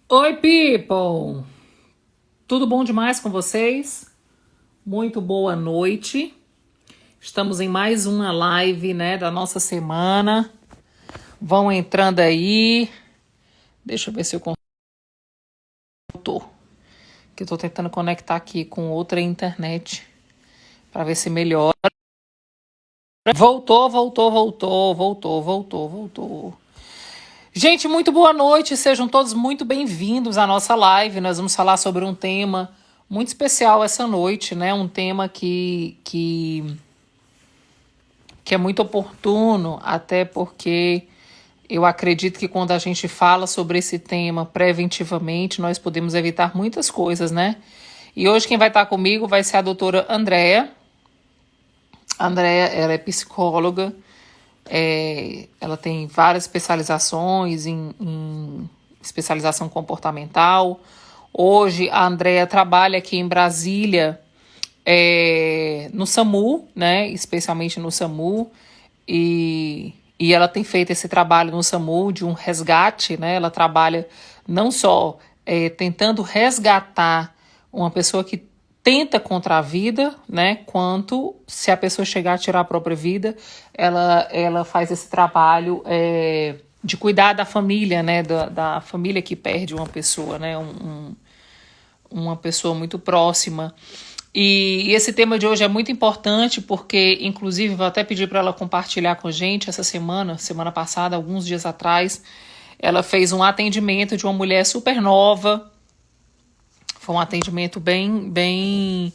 Oi, people! Tudo bom demais com vocês? Muito boa noite. Estamos em mais uma live, né, da nossa semana. Vão entrando aí. Deixa eu ver se eu consigo. Que eu tô tentando conectar aqui com outra internet para ver se melhora. Voltou. Gente, muito boa noite. Sejam todos muito bem-vindos à nossa live. Nós vamos falar sobre um tema muito especial essa noite, né? Um tema que é muito oportuno, até porque eu acredito que quando a gente fala sobre esse tema preventivamente, nós podemos evitar muitas coisas, né? E hoje quem vai estar comigo vai ser a doutora Andréa. A Andréa, ela é psicóloga, ela tem várias especializações em especialização comportamental. Hoje a Andréa trabalha aqui em Brasília, no SAMU, né? Especialmente no SAMU. E ela tem feito esse trabalho no SAMU de um resgate, né? Ela trabalha não só tentando resgatar uma pessoa que tenta contra a vida, né? Quanto se a pessoa chegar a tirar a própria vida, ela faz esse trabalho de cuidar da família, né? Da família que perde uma pessoa, né? Uma pessoa muito próxima. E esse tema de hoje é muito importante porque, inclusive, vou até pedir para ela compartilhar com a gente essa semana passada, alguns dias atrás, ela fez um atendimento de uma mulher super nova. Foi um atendimento bem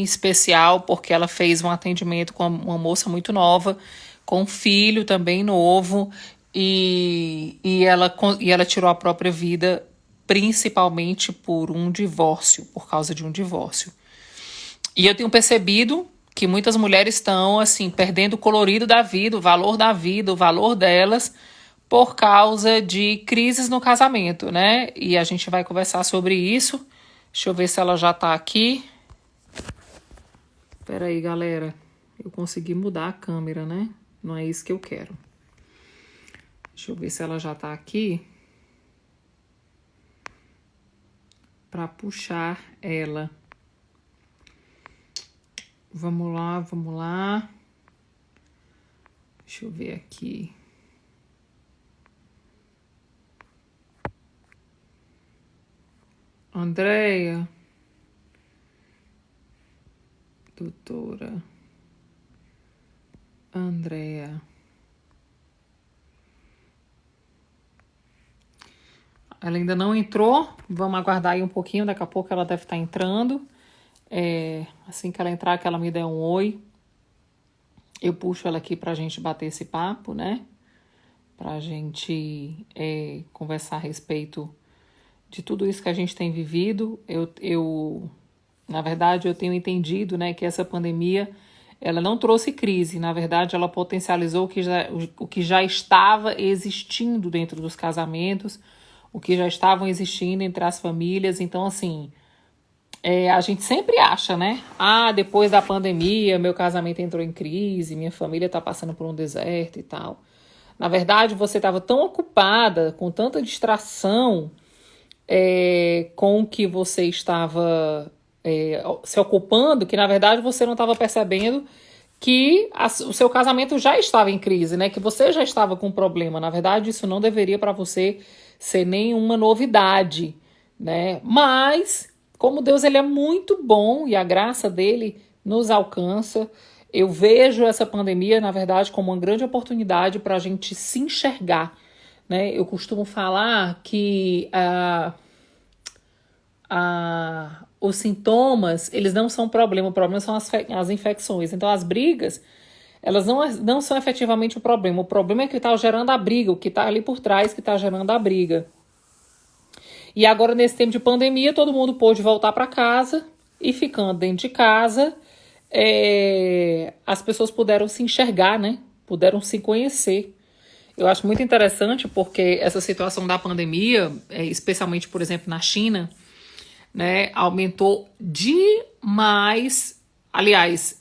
especial, porque ela fez um atendimento com uma moça muito nova, com um filho também novo, e ela tirou a própria vida principalmente por causa de um divórcio. E eu tenho percebido que muitas mulheres estão, assim, perdendo o colorido da vida, o valor delas, por causa de crises no casamento, né? E a gente vai conversar sobre isso. Deixa eu ver se ela já tá aqui. Pera aí, galera. Eu consegui mudar a câmera, né? Não é isso que eu quero. Deixa eu ver se ela já tá aqui. Para puxar ela. Vamos lá. Deixa eu ver aqui. Andréia. Doutora Andréia. Ela ainda não entrou. Vamos aguardar aí um pouquinho. Daqui a pouco ela deve estar entrando. Assim que ela entrar, que ela me der um oi, eu puxo ela aqui pra gente bater esse papo, né? Pra gente conversar a respeito de tudo isso que a gente tem vivido. Na verdade, eu tenho entendido, né, que essa pandemia, ela não trouxe crise. Na verdade, ela potencializou o que já estava existindo dentro dos casamentos, o que já estavam existindo entre as famílias. Então, assim, a gente sempre acha, né? Depois da pandemia, meu casamento entrou em crise, minha família tá passando por um deserto e tal. Na verdade, você estava tão ocupada, com tanta distração, com o que você estava se ocupando, que na verdade você não estava percebendo que o seu casamento já estava em crise, né? Que você já estava com problema. Na verdade, isso não deveria para você ser nenhuma novidade, né? Mas, como Deus ele é muito bom e a graça dele nos alcança, eu vejo essa pandemia, na verdade, como uma grande oportunidade para a gente se enxergar, né? Eu costumo falar que os sintomas, eles não são o problema são as infecções. Então, as brigas, elas não são efetivamente o problema é que está gerando a briga, o que está ali por trás que está gerando a briga. E agora, nesse tempo de pandemia, todo mundo pôde voltar para casa e ficando dentro de casa, as pessoas puderam se enxergar, né? Puderam se conhecer. Eu acho muito interessante porque essa situação da pandemia, especialmente, por exemplo, na China, né, aumentou demais. Aliás,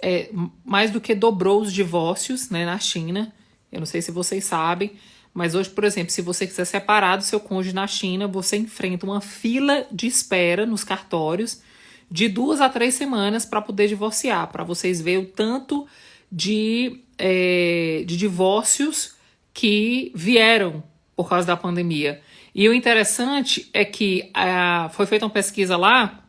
mais do que dobrou os divórcios, né, na China. Eu não sei se vocês sabem, Mas hoje, por exemplo, se você quiser separar do seu cônjuge na China, você enfrenta uma fila de espera nos cartórios de 2 a 3 semanas para poder divorciar, para vocês verem o tanto de divórcios que vieram por causa da pandemia. E o interessante é que foi feita uma pesquisa lá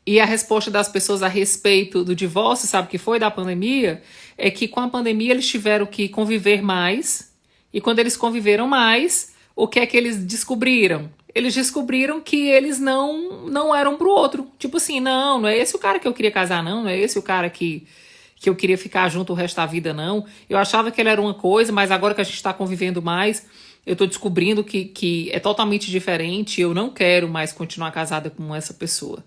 e a resposta das pessoas a respeito do divórcio, sabe o que foi da pandemia? É que com a pandemia eles tiveram que conviver mais. E quando eles conviveram mais, o que é que eles descobriram? Eles descobriram que eles não eram pro outro. Tipo assim, não é esse o cara que eu queria casar, não é esse o cara que eu queria ficar junto o resto da vida, não. Eu achava que ele era uma coisa, mas agora que a gente está convivendo mais, eu tô descobrindo que é totalmente diferente. Eu não quero mais continuar casada com essa pessoa.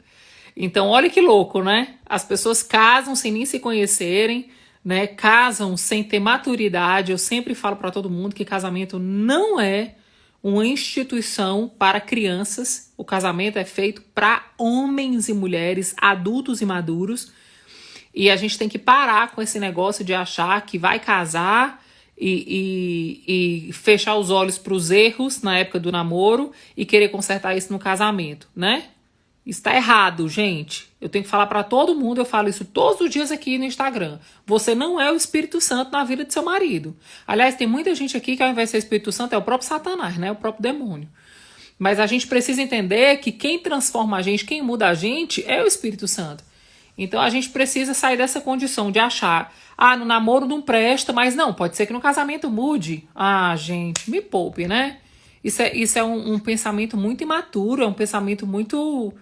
Então, olha que louco, né? As pessoas casam sem nem se conhecerem, né? Casam sem ter maturidade. Eu sempre falo para todo mundo que casamento não é uma instituição para crianças. O casamento é feito para homens e mulheres, adultos e maduros. E a gente tem que parar com esse negócio de achar que vai casar e fechar os olhos para os erros na época do namoro e querer consertar isso no casamento, né? Isso tá errado, gente. Eu tenho que falar para todo mundo, eu falo isso todos os dias aqui no Instagram. Você não é o Espírito Santo na vida do seu marido. Aliás, tem muita gente aqui que ao invés de ser Espírito Santo é o próprio Satanás, né? O próprio demônio. Mas a gente precisa entender que quem transforma a gente, quem muda a gente é o Espírito Santo. Então a gente precisa sair dessa condição de achar, no namoro não presta, mas não, pode ser que no casamento mude. Gente, me poupe, né? Isso é um pensamento muito imaturo, é um pensamento muito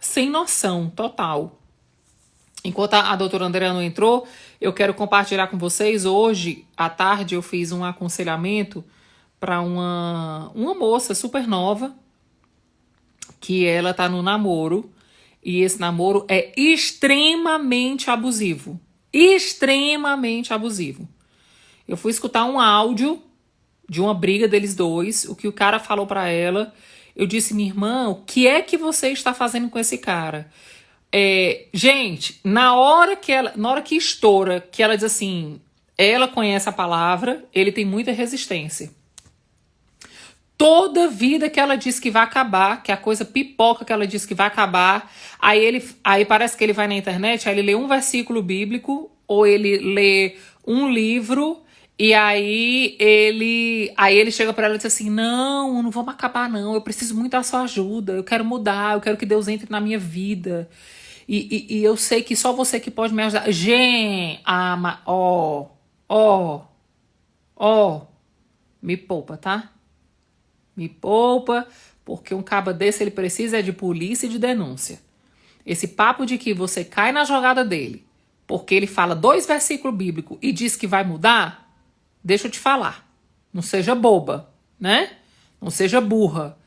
sem noção, total. Enquanto a doutora Andréa não entrou, eu quero compartilhar com vocês. Hoje, à tarde, eu fiz um aconselhamento para uma moça super nova, que ela tá no namoro, e esse namoro é extremamente abusivo. Extremamente abusivo. Eu fui escutar um áudio de uma briga deles dois, o que o cara falou para ela. Eu disse, minha irmã, o que é que você está fazendo com esse cara? Gente, na hora que estoura, que ela diz assim, ela conhece a palavra, ele tem muita resistência. Toda vida que ela diz que vai acabar, que a coisa pipoca que ela diz que vai acabar, aí parece que ele vai na internet, aí ele lê um versículo bíblico, ou ele lê um livro, e aí ele chega para ela e diz assim, não vamos acabar não, eu preciso muito da sua ajuda, eu quero mudar, eu quero que Deus entre na minha vida, e eu sei que só você que pode me ajudar. Gente, me poupa, tá? Me poupa, porque um caba desse ele precisa de polícia e de denúncia. Esse papo de que você cai na jogada dele, porque ele fala 2 versículos bíblicos e diz que vai mudar, deixa eu te falar. Não seja boba, né? Não seja burra.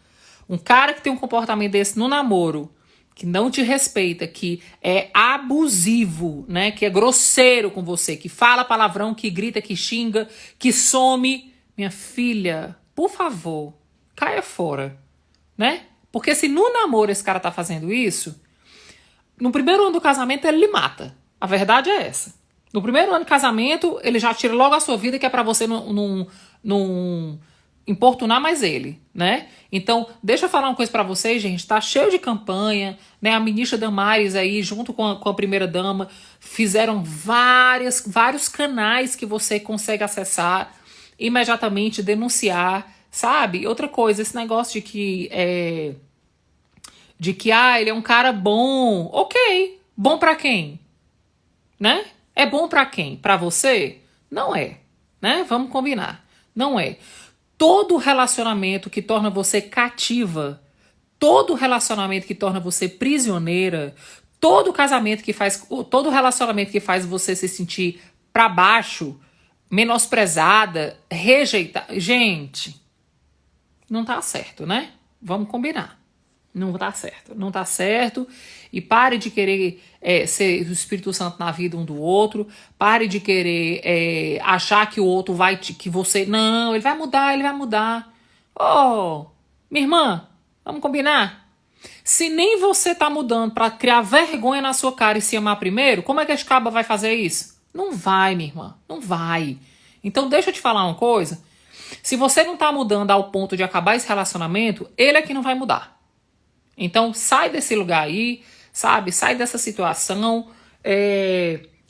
Um cara que tem um comportamento desse no namoro, que não te respeita, que é abusivo, né? Que é grosseiro com você, que fala palavrão, que grita, que xinga, que some. Minha filha, por favor, caia fora, né? Porque se no namoro esse cara tá fazendo isso, no primeiro ano do casamento ele lhe mata. A verdade é essa. No primeiro ano de casamento, ele já tira logo a sua vida, que é pra você não importunar mais ele, né? Então, deixa eu falar uma coisa pra vocês, gente. Tá cheio de campanha, né? A ministra Damares aí, junto com a primeira-dama, fizeram vários canais que você consegue acessar, imediatamente denunciar, sabe? Outra coisa, esse negócio de que ele é um cara bom. Ok, bom pra quem? Né? É bom pra quem? Pra você? Não é, né? Vamos combinar. Não é. Todo relacionamento que torna você cativa, todo relacionamento que torna você prisioneira, todo relacionamento que faz você se sentir pra baixo, menosprezada, rejeitada, gente, não tá certo, né? Vamos combinar. Não tá certo. Não tá certo. E pare de querer ser o Espírito Santo na vida um do outro. Pare de querer achar que o outro vai... que você... Não, ele vai mudar, ele vai mudar. Minha irmã, vamos combinar? Se nem você tá mudando pra criar vergonha na sua cara e se amar primeiro, como é que esse caba vai fazer isso? Não vai, minha irmã. Não vai. Então deixa eu te falar uma coisa. Se você não tá mudando ao ponto de acabar esse relacionamento, ele é que não vai mudar. Então, sai desse lugar aí, sabe? Sai dessa situação.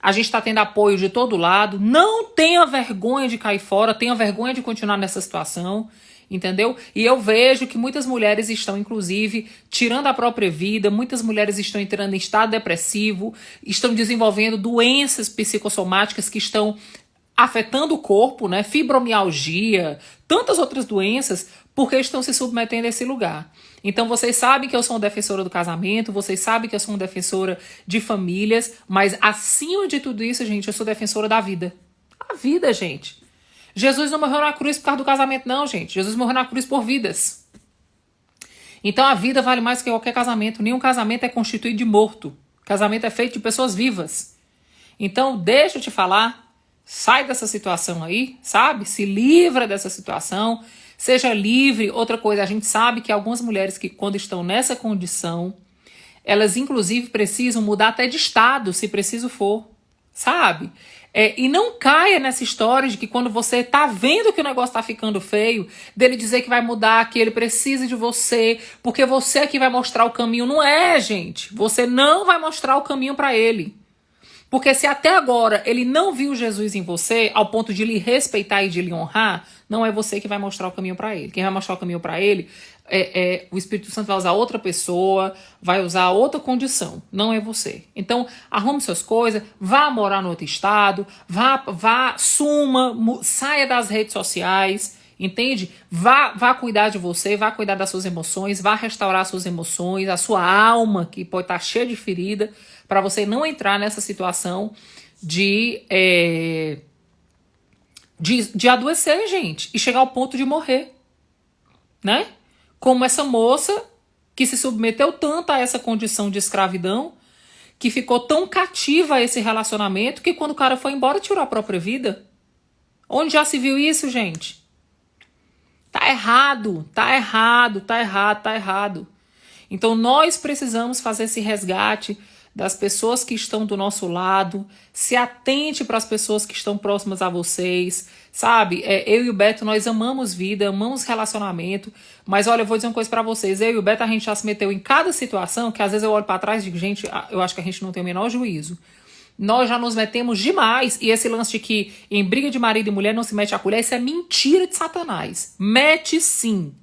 A gente tá tendo apoio de todo lado. Não tenha vergonha de cair fora, tenha vergonha de continuar nessa situação. Entendeu? E eu vejo que muitas mulheres estão, inclusive, tirando a própria vida, muitas mulheres estão entrando em estado depressivo, estão desenvolvendo doenças psicossomáticas que estão afetando o corpo, né? Fibromialgia, tantas outras doenças, porque estão se submetendo a esse lugar. Então vocês sabem que eu sou uma defensora do casamento, vocês sabem que eu sou uma defensora de famílias, mas acima de tudo isso, gente, eu sou defensora da vida. A vida, gente. Jesus não morreu na cruz por causa do casamento, não, gente. Jesus morreu na cruz por vidas. Então a vida vale mais que qualquer casamento. Nenhum casamento é constituído de morto. Casamento é feito de pessoas vivas. Então, deixa eu te falar, sai dessa situação aí, sabe? Se livra dessa situação, seja livre. Outra coisa, a gente sabe que algumas mulheres que quando estão nessa condição, elas inclusive precisam mudar até de estado, se preciso for, sabe? E não caia nessa história de que quando você tá vendo que o negócio tá ficando feio, dele dizer que vai mudar, que ele precisa de você, porque você é que vai mostrar o caminho. Não é, gente. Você não vai mostrar o caminho para ele. Porque se até agora ele não viu Jesus em você, ao ponto de lhe respeitar e de lhe honrar, não é você que vai mostrar o caminho para ele. Quem vai mostrar o caminho para ele o Espírito Santo vai usar outra pessoa, vai usar outra condição, não é você. Então, arrume suas coisas, vá morar no outro estado, suma, saia das redes sociais, entende? Vá cuidar de você, vá cuidar das suas emoções, vá restaurar suas emoções, a sua alma, que pode estar cheia de ferida, para você não entrar nessa situação de adoecer, gente, e chegar ao ponto de morrer, né? Como essa moça que se submeteu tanto a essa condição de escravidão, que ficou tão cativa a esse relacionamento, que quando o cara foi embora tirou a própria vida. Onde já se viu isso, gente? Tá errado, tá errado, tá errado, tá errado. Então nós precisamos fazer esse resgate das pessoas que estão do nosso lado, se atente para as pessoas que estão próximas a vocês, sabe? Eu e o Beto, nós amamos vida, amamos relacionamento, mas olha, eu vou dizer uma coisa para vocês, eu e o Beto, a gente já se meteu em cada situação, que às vezes eu olho para trás e digo, gente, eu acho que a gente não tem o menor juízo. Nós já nos metemos demais, e esse lance de que em briga de marido e mulher não se mete a colher, isso é mentira de Satanás. Mete sim,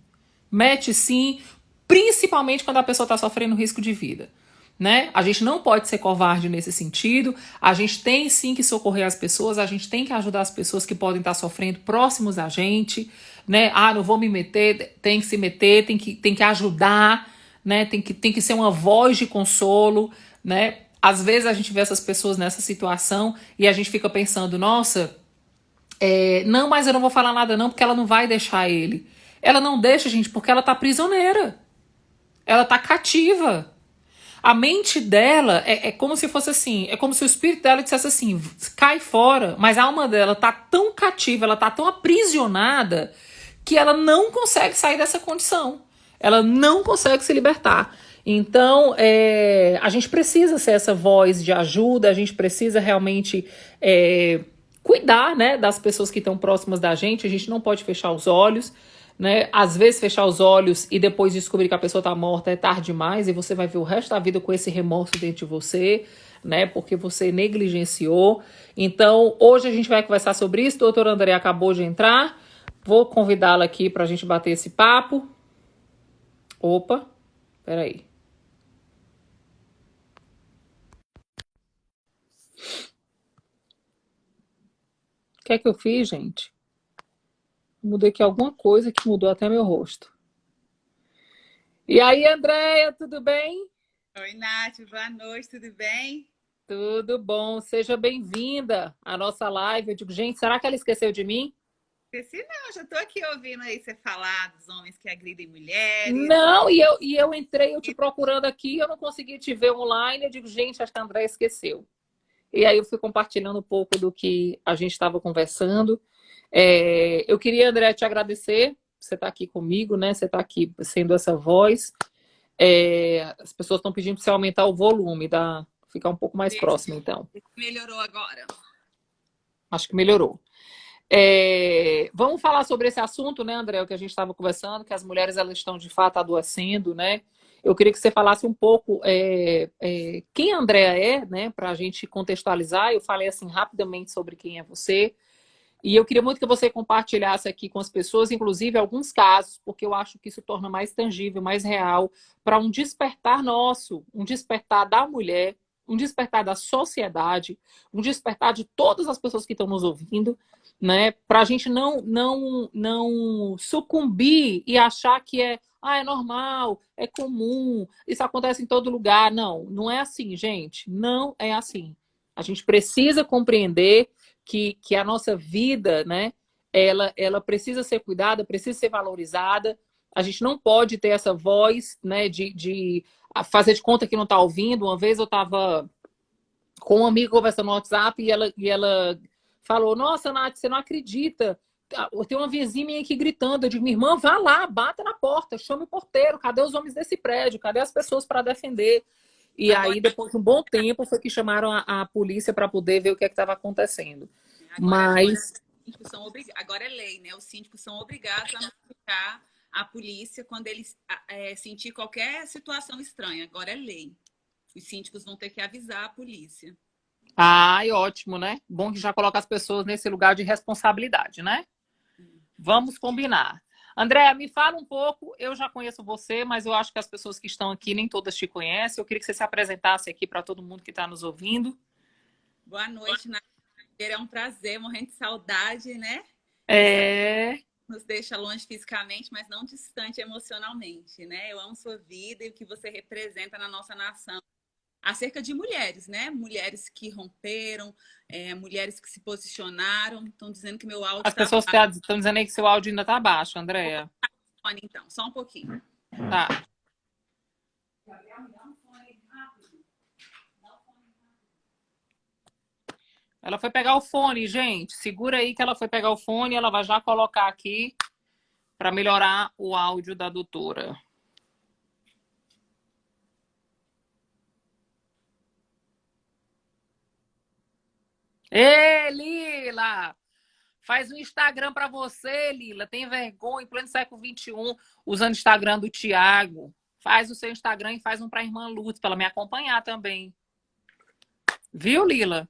principalmente quando a pessoa está sofrendo risco de vida. Né? A gente não pode ser covarde nesse sentido, a gente tem sim que socorrer as pessoas, a gente tem que ajudar as pessoas que podem estar sofrendo próximos a gente, né? Não vou me meter, tem que se meter, tem que ajudar, né? Tem que ser uma voz de consolo, né? Às vezes a gente vê essas pessoas nessa situação e a gente fica pensando, nossa, não, mas eu não vou falar nada não, porque ela não vai deixar ele. Ela não deixa, gente, porque ela tá prisioneira, ela tá cativa. A mente dela é como se fosse assim, é como se o espírito dela dissesse assim, cai fora, mas a alma dela tá tão cativa, ela tá tão aprisionada, que ela não consegue sair dessa condição. Ela não consegue se libertar. Então, a gente precisa ser essa voz de ajuda, a gente precisa realmente cuidar, né, das pessoas que estão próximas da gente, a gente não pode fechar os olhos, né? Às vezes fechar os olhos e depois descobrir que a pessoa está morta é tarde demais e você vai ver o resto da vida com esse remorso dentro de você, né? Porque você negligenciou. Então, hoje a gente vai conversar sobre isso. O doutor André acabou de entrar. Vou convidá-la aqui para a gente bater esse papo. Opa, peraí. O que é que eu fiz, gente? Mudei aqui alguma coisa que mudou até meu rosto. E aí, Andréia, tudo bem? Oi, Nath, boa noite, tudo bem? Tudo bom, seja bem-vinda à nossa live. Eu digo, gente, será que ela esqueceu de mim? Esqueci não, já estou aqui ouvindo aí você falar dos homens que agridem mulheres. Não, e eu entrei, eu te procurando aqui, eu não consegui te ver online. Eu digo, gente, acho que a Andréia esqueceu. E aí eu fui compartilhando um pouco do que a gente estava conversando. Eu queria, André, te agradecer. Você está aqui comigo, né? Você está aqui sendo essa voz. As pessoas estão pedindo para você aumentar o volume, ficar um pouco mais próximo, então. Melhorou agora. Acho que melhorou. Vamos falar sobre esse assunto, né, André, o que a gente estava conversando, que as mulheres elas estão de fato adoecendo, né? Eu queria que você falasse um pouco quem a Andrea é, né, para a gente contextualizar. Eu falei assim rapidamente sobre quem é você. E eu queria muito que você compartilhasse aqui com as pessoas, inclusive alguns casos, porque eu acho que isso torna mais tangível, mais real, para um despertar nosso, um despertar da mulher, um despertar da sociedade, um despertar de todas as pessoas que estão nos ouvindo, né? Para a gente não sucumbir e achar que é normal, é comum, isso acontece em todo lugar. Não, não é assim, gente. Não é assim. A gente precisa compreender que a nossa vida, né, ela precisa ser cuidada, precisa ser valorizada. A gente não pode ter essa voz, né, de fazer de conta que não está ouvindo. Uma vez eu estava com uma amiga conversando no WhatsApp e ela falou: Nossa, Nath, você não acredita. Tem uma vizinha minha aqui gritando. Eu digo: Minha irmã, vá lá, bata na porta, chame o porteiro. Cadê os homens desse prédio? Cadê as pessoas para defender? E Agora, aí, depois de um bom tempo, foi que chamaram a polícia para poder ver o que estava acontecendo. agora Mas agora é lei, né? Os síndicos são obrigados a notificar a polícia quando eles sentir qualquer situação estranha. Agora é lei. Os síndicos vão ter que avisar a polícia. ai, ótimo, né? Bom que já coloca as pessoas nesse lugar de responsabilidade, né? Vamos combinar. Andréa, me fala um pouco. Eu já conheço você, mas eu acho que as pessoas que estão aqui nem todas te conhecem. Eu queria que você se apresentasse aqui para todo mundo que está nos ouvindo. Boa noite, Nath. É um prazer, morrendo de saudade, né? É. Nos deixa longe fisicamente, mas não distante emocionalmente, né? Eu amo sua vida e o que você representa na nossa nação. Acerca de mulheres, né? Mulheres que romperam, mulheres que se posicionaram. Estão dizendo que meu áudio As está pessoas estão dizendo aí que seu áudio ainda está baixo, Andréa. baixo. Então, só um pouquinho. Tá. Ela foi pegar o fone, gente. Segura aí que ela foi pegar o fone e ela vai já colocar aqui para melhorar o áudio da doutora. Ê, Lila! Faz um Instagram para você, Lila. Tem vergonha, em pleno século XXI, usando o Instagram do Tiago. Faz o seu Instagram e faz um para a irmã Lutz, para ela me acompanhar também. Viu, Lila?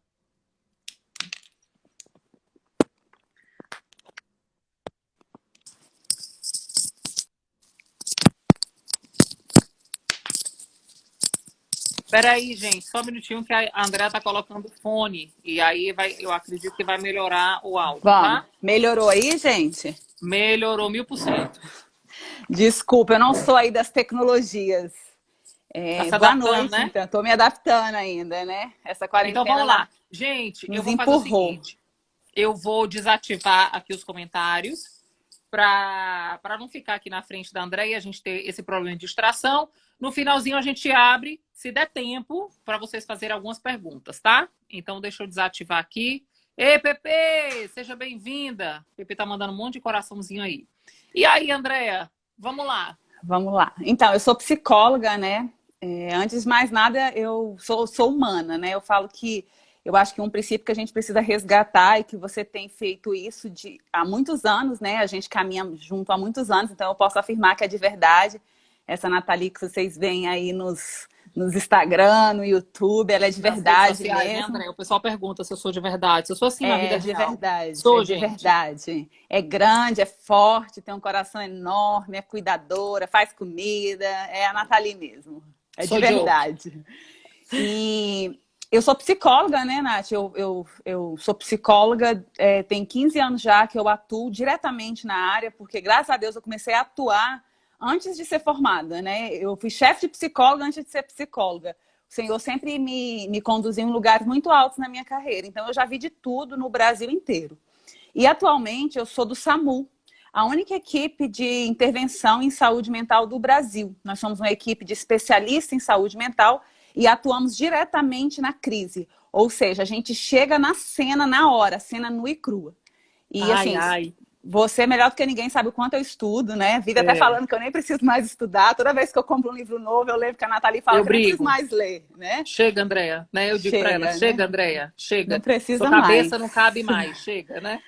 Peraí, gente, só um minutinho que a Andrea tá colocando fone. E aí eu acredito que vai melhorar o áudio, Vamos. tá? Melhorou aí, gente? Melhorou 1000%. Desculpa, eu não sou aí das tecnologias. Tá se Boa adaptando, noite, né? então. Estou me adaptando ainda, né? Essa Então quarentena vamos lá. Gente, eu nos vou fazer o empurrou. seguinte. Eu vou desativar aqui os comentários para não ficar aqui na frente da André e a gente ter esse problema de distração. No finalzinho a gente abre, se der tempo, para vocês fazerem algumas perguntas, tá? Então deixa eu desativar aqui. Ei, Pepe, seja bem-vinda. Pepe tá mandando um monte de coraçãozinho aí. E aí, Andréa, vamos lá. Vamos lá. Então, eu sou psicóloga, né? Antes de mais nada, eu sou humana, né? Eu falo que eu acho que um princípio que a gente precisa resgatar e que você tem feito isso há muitos anos, né? A gente caminha junto há muitos anos, então eu posso afirmar que é de verdade. Essa Nathalie que vocês veem aí nos Instagram, no YouTube, ela é de Nas redes verdade sociais, né, mesmo. André? O pessoal pergunta se eu sou de verdade. Se eu sou assim na vida É de real. verdade, é Sou, de gente. verdade. É grande, é forte, tem um coração enorme, é cuidadora, faz comida, é a Nathalie mesmo. É de Sou Joe. verdade. E eu sou psicóloga, né, Nath? Eu sou psicóloga, tem 15 anos já que eu atuo diretamente na área, porque graças a Deus eu comecei a atuar antes de ser formada, né? Eu fui chefe de psicóloga antes de ser psicóloga. O Senhor sempre me conduziu em lugares muito altos na minha carreira. Então, eu já vi de tudo no Brasil inteiro. E, atualmente, eu sou do SAMU, a única equipe de intervenção em saúde mental do Brasil. Nós somos uma equipe de especialistas em saúde mental e atuamos diretamente na crise. Ou seja, a gente chega na cena, na hora, cena nua e crua. E, Ai, assim, ai. você, melhor do que ninguém, sabe o quanto eu estudo, né? Vive até É. falando que eu nem preciso mais estudar. Toda vez que eu compro um livro novo, eu lembro que a Nathalie fala Eu que eu nem preciso brigo. mais ler, né? Chega, Andréa, né? Eu digo para ela, Chega, né? chega, Andréa, Não chega. Sua precisa mais. cabeça não cabe mais, chega, né?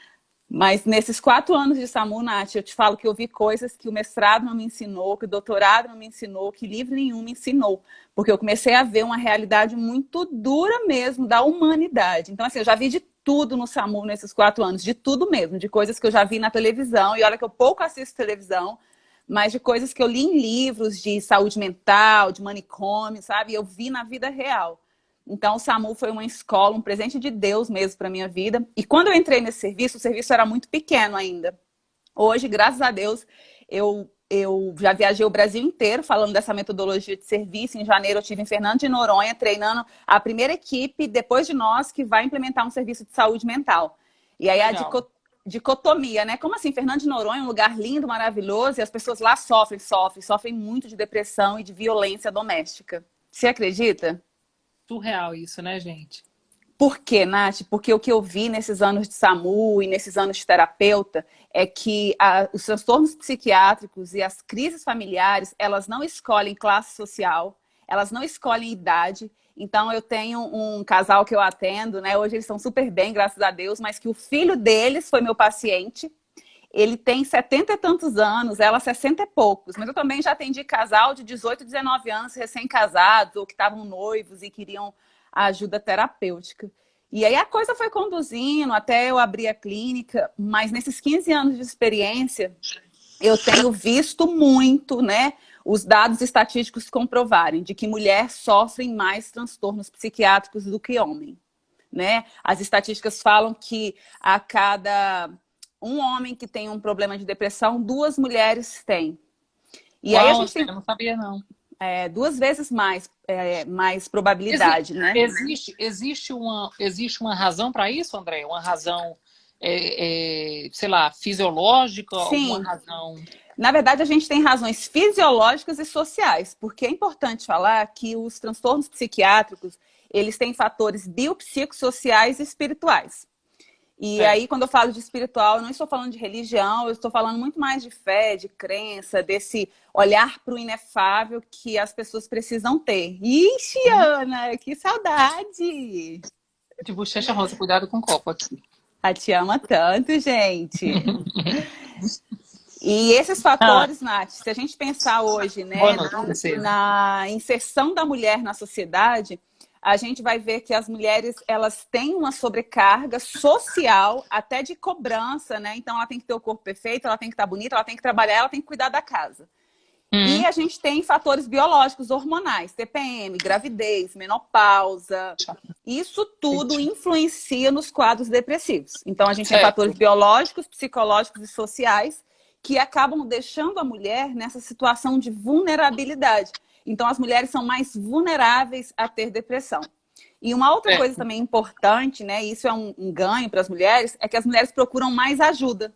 Mas nesses 4 anos de SAMU, Nath, eu te falo que eu vi coisas que o mestrado não me ensinou, que o doutorado não me ensinou, que livro nenhum me ensinou. Porque eu comecei a ver uma realidade muito dura mesmo da humanidade. Então, assim, eu já vi de tudo no SAMU nesses 4 anos, de tudo mesmo, de coisas que eu já vi na televisão, e olha que eu pouco assisto televisão, mas de coisas que eu li em livros de saúde mental, de manicômio, sabe? Eu vi na vida real. Então, o SAMU foi uma escola, um presente de Deus mesmo para minha vida. E quando eu entrei nesse serviço, o serviço era muito pequeno ainda. Hoje, graças a Deus, eu já viajei o Brasil inteiro falando dessa metodologia de serviço. Em janeiro, eu estive em Fernando de Noronha, treinando a primeira equipe, depois de nós, que vai implementar um serviço de saúde mental. E aí, Legal. a dicotomia, né? Como assim? Fernando de Noronha é um lugar lindo, maravilhoso, e as pessoas lá sofrem muito de depressão e de violência doméstica. Você acredita? Surreal isso, né, gente? Por quê, Nath? Porque o que eu vi nesses anos de SAMU e nesses anos de terapeuta é que os transtornos psiquiátricos e as crises familiares, elas não escolhem classe social, elas não escolhem idade. Então, eu tenho um casal que eu atendo, né? Hoje eles estão super bem, graças a Deus, mas que o filho deles foi meu paciente. Ele tem 70 e tantos anos, ela 60 e poucos. Mas eu também já atendi casal de 18, 19 anos, recém-casados, ou que estavam noivos e queriam ajuda terapêutica. E aí a coisa foi conduzindo até eu abrir a clínica, mas nesses 15 anos de experiência, eu tenho visto muito, né, os dados estatísticos comprovarem de que mulher sofre mais transtornos psiquiátricos do que homem, né? As estatísticas falam que a cada um homem que tem um problema de depressão, 2 mulheres têm. E Uau, aí a gente tem eu não sabia, não. 2 vezes mais probabilidade, né? Existe uma razão para isso, André? Uma razão, sei lá, fisiológica? Alguma Sim. razão? Na verdade, a gente tem razões fisiológicas e sociais, porque é importante falar que os transtornos psiquiátricos, eles têm fatores biopsicossociais e espirituais. E aí, quando eu falo de espiritual, eu não estou falando de religião, eu estou falando muito mais de fé, de crença, desse olhar para o inefável que as pessoas precisam ter. Ixi, Ana, que saudade! De bochecha rosa, cuidado com o copo aqui. A te ama tanto, gente. E esses fatores, Nath, se a gente pensar hoje, né, na inserção da mulher na sociedade, a gente vai ver que as mulheres, elas têm uma sobrecarga social, até de cobrança, né? Então, ela tem que ter o corpo perfeito, ela tem que estar bonita, ela tem que trabalhar, ela tem que cuidar da casa. E a gente tem fatores biológicos, hormonais, TPM, gravidez, menopausa. Isso tudo influencia nos quadros depressivos. Então, a gente tem fatores biológicos, psicológicos e sociais que acabam deixando a mulher nessa situação de vulnerabilidade. Então, as mulheres são mais vulneráveis a ter depressão. E uma outra coisa também importante, né? Isso é um ganho para as mulheres, é que as mulheres procuram mais ajuda.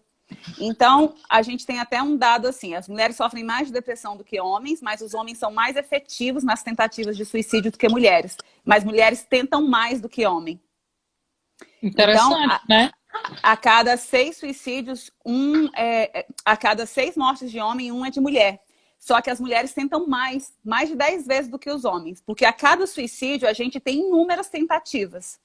Então, a gente tem até um dado assim, as mulheres sofrem mais de depressão do que homens, mas os homens são mais efetivos nas tentativas de suicídio do que mulheres. Mas mulheres tentam mais do que homens. Interessante, então, né? A cada 6 suicídios, a cada 6 mortes de homem, 1 é de mulher. Só que as mulheres tentam mais de 10 vezes do que os homens. Porque a cada suicídio, a gente tem inúmeras tentativas.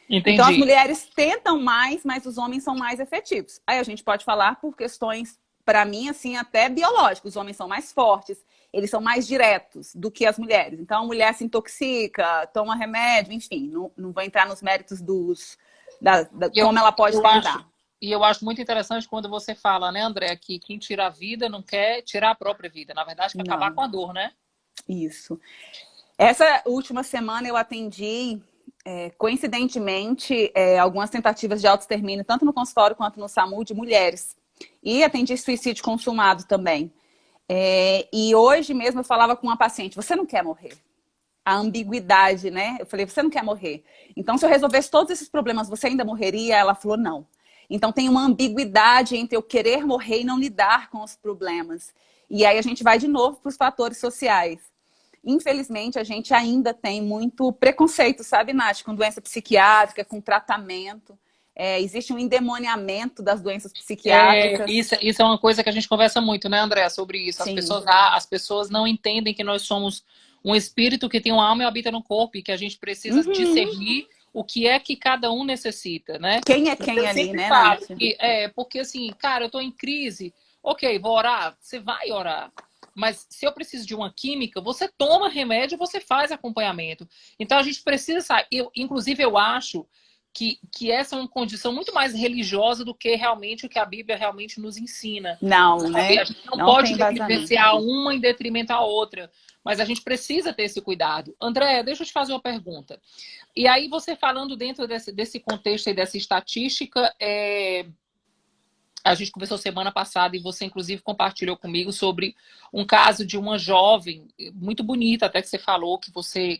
Entendi. Então, as mulheres tentam mais, mas os homens são mais efetivos. Aí a gente pode falar por questões, para mim, assim, até biológicas. Os homens são mais fortes, eles são mais diretos do que as mulheres. Então, a mulher se intoxica, toma remédio, enfim. Não vou entrar nos méritos como ela pode tentar. E eu acho muito interessante quando você fala, né, André, que quem tira a vida não quer tirar a própria vida. Na verdade, quer acabar com a dor, né? Isso. Essa última semana eu atendi, coincidentemente, algumas tentativas de autoextermínio, tanto no consultório quanto no SAMU, de mulheres. E atendi suicídio consumado também. E hoje mesmo eu falava com uma paciente, você não quer morrer? A ambiguidade, né? Eu falei, você não quer morrer. Então, se eu resolvesse todos esses problemas, você ainda morreria? Ela falou, não. Então, tem uma ambiguidade entre eu querer morrer e não lidar com os problemas. E aí a gente vai de novo para os fatores sociais. Infelizmente, a gente ainda tem muito preconceito, sabe, Nath? Com doença psiquiátrica, com tratamento. Existe um endemoniamento das doenças psiquiátricas. Isso é uma coisa que a gente conversa muito, né, André, sobre isso. As pessoas não entendem que nós somos um espírito que tem uma alma e habita no corpo e que a gente precisa discernir o que é que cada um necessita, né? Quem é Eu quem ali, sempre né, falo Nath? que, porque assim, cara, eu tô em crise, ok, vou orar, você vai orar. Mas se eu preciso de uma química, você toma remédio, você faz acompanhamento. Então a gente precisa sair. Inclusive, eu acho que essa é uma condição muito mais religiosa do que realmente o que a Bíblia realmente nos ensina. Não, Sabe? né? A gente não Não pode tem embasamento. negligenciar uma em detrimento à outra, mas a gente precisa ter esse cuidado. André, deixa eu te fazer uma pergunta. E aí, você falando dentro desse contexto e dessa estatística, a gente conversou semana passada e você, inclusive, compartilhou comigo sobre um caso de uma jovem, muito bonita, até que você falou, que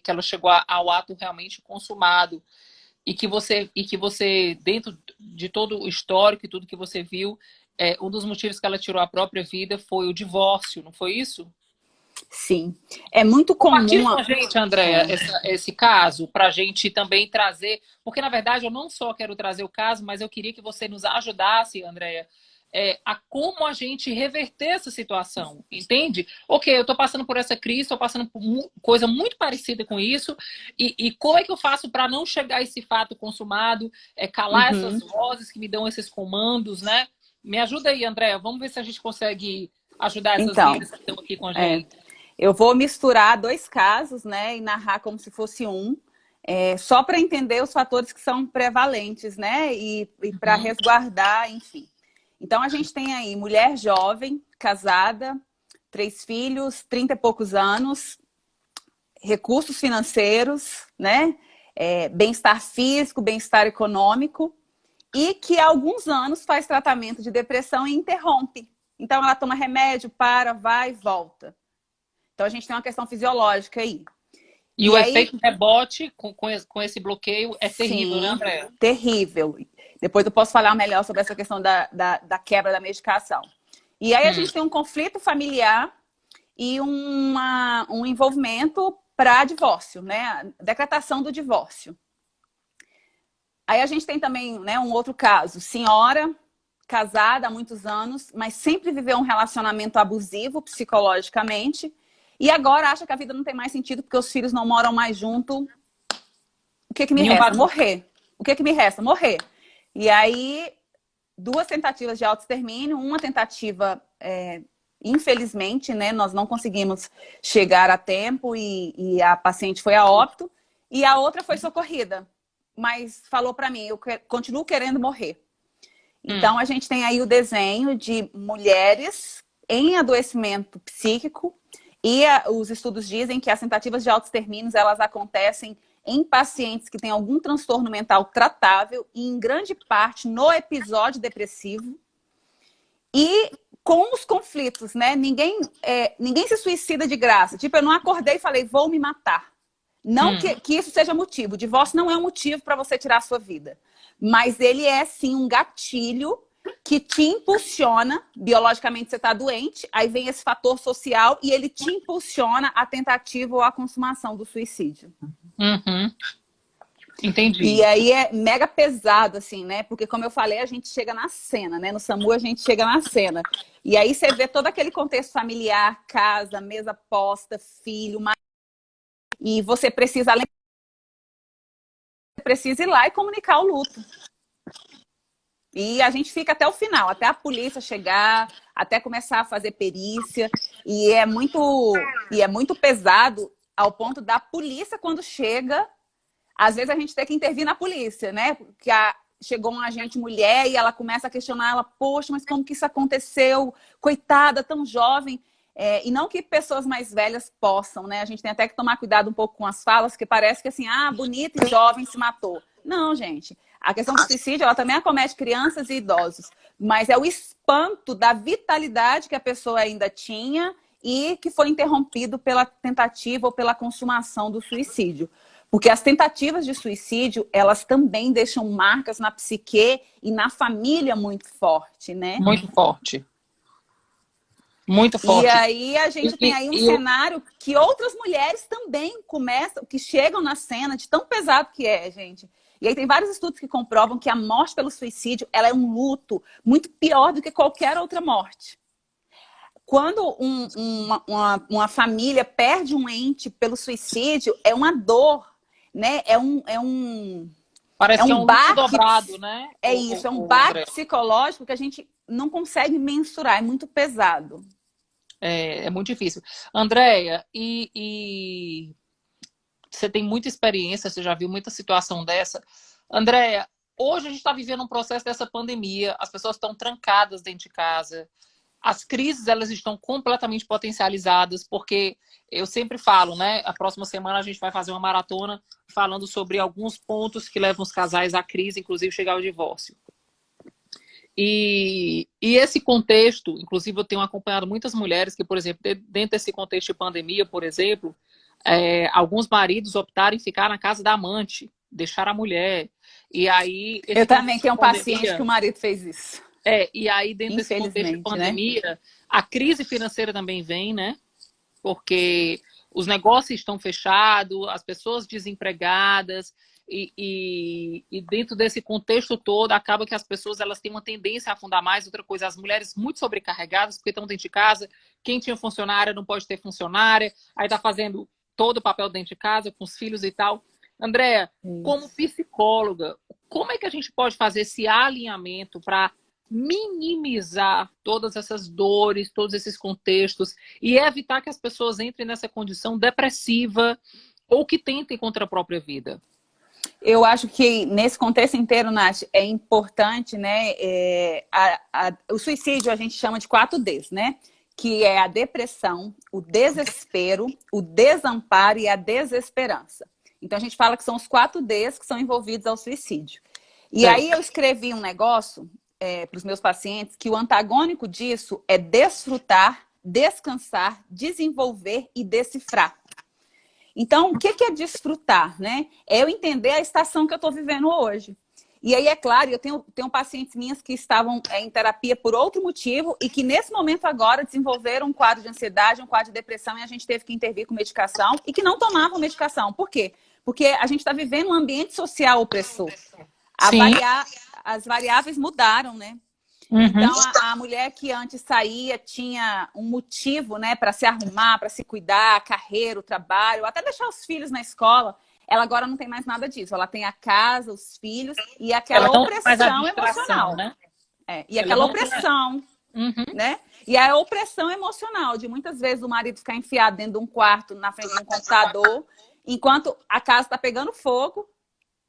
ela chegou ao ato realmente consumado. E que você, dentro de todo o histórico e tudo que você viu, um dos motivos que ela tirou a própria vida foi o divórcio, não foi isso? Sim. É muito Compartilhe comum. com a gente, Andréa, esse caso, para a gente também trazer, porque na verdade eu não só quero trazer o caso, mas eu queria que você nos ajudasse, Andréa, a como a gente reverter essa situação, entende? Ok, eu estou passando por essa crise, estou passando por coisa muito parecida com isso, e como é que eu faço para não chegar a esse fato consumado, calar essas Uhum. vozes que me dão esses comandos, né? Me ajuda aí, Andréa, vamos ver se a gente consegue ajudar essas Então, vidas que estão aqui com a é, gente. eu vou misturar dois casos, né, e narrar como se fosse um, só para entender os fatores que são prevalentes, né, e para Uhum. resguardar, enfim. Então, a gente tem aí mulher jovem, casada, 3 filhos, 30 e poucos anos, recursos financeiros, né, bem-estar físico, bem-estar econômico, e que há alguns anos faz tratamento de depressão e interrompe. Então, ela toma remédio, para, vai e volta. Então, a gente tem uma questão fisiológica aí. E E o aí, efeito rebote com esse bloqueio é terrível, né, sim, André? terrível. Depois eu posso falar melhor sobre essa questão da quebra da medicação. E aí a gente tem um conflito familiar e um envolvimento para divórcio, né? Decretação do divórcio. Aí a gente tem também, né, um outro caso. Senhora, casada há muitos anos, mas sempre viveu um relacionamento abusivo psicologicamente. E agora acha que a vida não tem mais sentido porque os filhos não moram mais junto. O que me Nenhum resta? vazio. Morrer. O que me resta? Morrer. E aí, 2 tentativas de autoextermínio, uma tentativa, infelizmente, né, nós não conseguimos chegar a tempo e a paciente foi a óbito, e a outra foi socorrida, mas falou para mim, eu continuo querendo morrer. Então, a gente tem aí o desenho de mulheres em adoecimento psíquico e os estudos dizem que as tentativas de autoextermínio, elas acontecem em pacientes que têm algum transtorno mental tratável e, em grande parte, no episódio depressivo. E com os conflitos, né? Ninguém se suicida de graça. Tipo, eu não acordei e falei, vou me matar. Não que isso seja motivo. O divórcio não é um motivo para você tirar a sua vida. Mas ele é, sim, um gatilho que te impulsiona. Biologicamente, você está doente. Aí vem esse fator social e ele te impulsiona a tentativa ou a consumação do suicídio. Uhum. Entendi. E aí é mega pesado, assim, né? Porque, como eu falei, a gente chega na cena, né? No SAMU, a gente chega na cena. E aí você vê todo aquele contexto familiar, casa, mesa posta, filho, e você precisa ir lá e comunicar o luto. E a gente fica até o final, até a polícia chegar, até começar a fazer perícia. E é muito pesado ao ponto da polícia, quando chega, às vezes a gente tem que intervir na polícia, né? Porque chegou uma agente mulher e ela começa a questionar ela, poxa, mas como que isso aconteceu? Coitada, tão jovem. E não que pessoas mais velhas possam, né? A gente tem até que tomar cuidado um pouco com as falas, porque parece que assim, bonita e jovem se matou. Não, gente. A questão do suicídio, ela também acomete crianças e idosos. Mas é o espanto da vitalidade que a pessoa ainda tinha e que foi interrompido pela tentativa ou pela consumação do suicídio. Porque as tentativas de suicídio, elas também deixam marcas na psique e na família muito forte, né? Muito forte. Muito forte. E aí a gente tem aí um cenário que outras mulheres também começam, que chegam na cena de tão pesado que é, gente. E aí tem vários estudos que comprovam que a morte pelo suicídio, ela é um luto muito pior do que qualquer outra morte. Quando uma família perde um ente pelo suicídio, é uma dor, né? Parece É que é um um luto baque, dobrado, né? é isso, é um André? baque psicológico que a gente não consegue mensurar, é muito pesado. É muito difícil. Andréia, e você tem muita experiência, você já viu muita situação dessa. Andréia, hoje a gente está vivendo um processo dessa pandemia, as pessoas estão trancadas dentro de casa, as crises elas estão completamente potencializadas, porque eu sempre falo, né? A próxima semana a gente vai fazer uma maratona falando sobre alguns pontos que levam os casais à crise, inclusive chegar ao divórcio. E esse contexto, inclusive eu tenho acompanhado muitas mulheres que, por exemplo, dentro desse contexto de pandemia, por exemplo, alguns maridos optaram em ficar na casa da amante, deixar a mulher. E aí, Eu esse também contexto de tenho um paciente que pandemia, o marido fez isso. e aí dentro desse contexto de Infelizmente, né? pandemia, a crise financeira também vem, né? Porque os negócios estão fechados, as pessoas desempregadas, e dentro desse contexto todo, acaba que as pessoas elas têm uma tendência a afundar mais. Outra coisa, as mulheres muito sobrecarregadas, porque estão dentro de casa, quem tinha funcionária não pode ter funcionária, aí está fazendo todo o papel dentro de casa, com os filhos e tal. Andréa, como psicóloga, como é que a gente pode fazer esse alinhamento para minimizar todas essas dores, todos esses contextos e evitar que as pessoas entrem nessa condição depressiva ou que tentem contra a própria vida? Eu acho que nesse contexto inteiro, Nath, é importante, né? O suicídio a gente chama de 4Ds, né? Que é a depressão, o desespero, o desamparo e a desesperança. Então a gente fala que são os 4Ds que são envolvidos ao suicídio. E aí eu escrevi um negócio para os meus pacientes que o antagônico disso é desfrutar, descansar, desenvolver e decifrar. Então, o que é desfrutar, né? É eu entender a estação que eu estou vivendo hoje. E aí, é claro, eu tenho pacientes minhas que estavam em terapia por outro motivo e que, nesse momento agora, desenvolveram um quadro de ansiedade, um quadro de depressão e a gente teve que intervir com medicação e que não tomavam medicação. Por quê? Porque a gente está vivendo um ambiente social opressor. As variáveis mudaram, né? Uhum. Então, a mulher que antes saía tinha um motivo, né, para se arrumar, para se cuidar, a carreira, o trabalho, até deixar os filhos na escola. Ela agora não tem mais nada disso. Ela tem a casa, os filhos e aquela opressão emocional. Né? E aquela opressão, né? E a opressão emocional de muitas vezes o marido ficar enfiado dentro de um quarto, na frente de um computador, enquanto a casa está pegando fogo.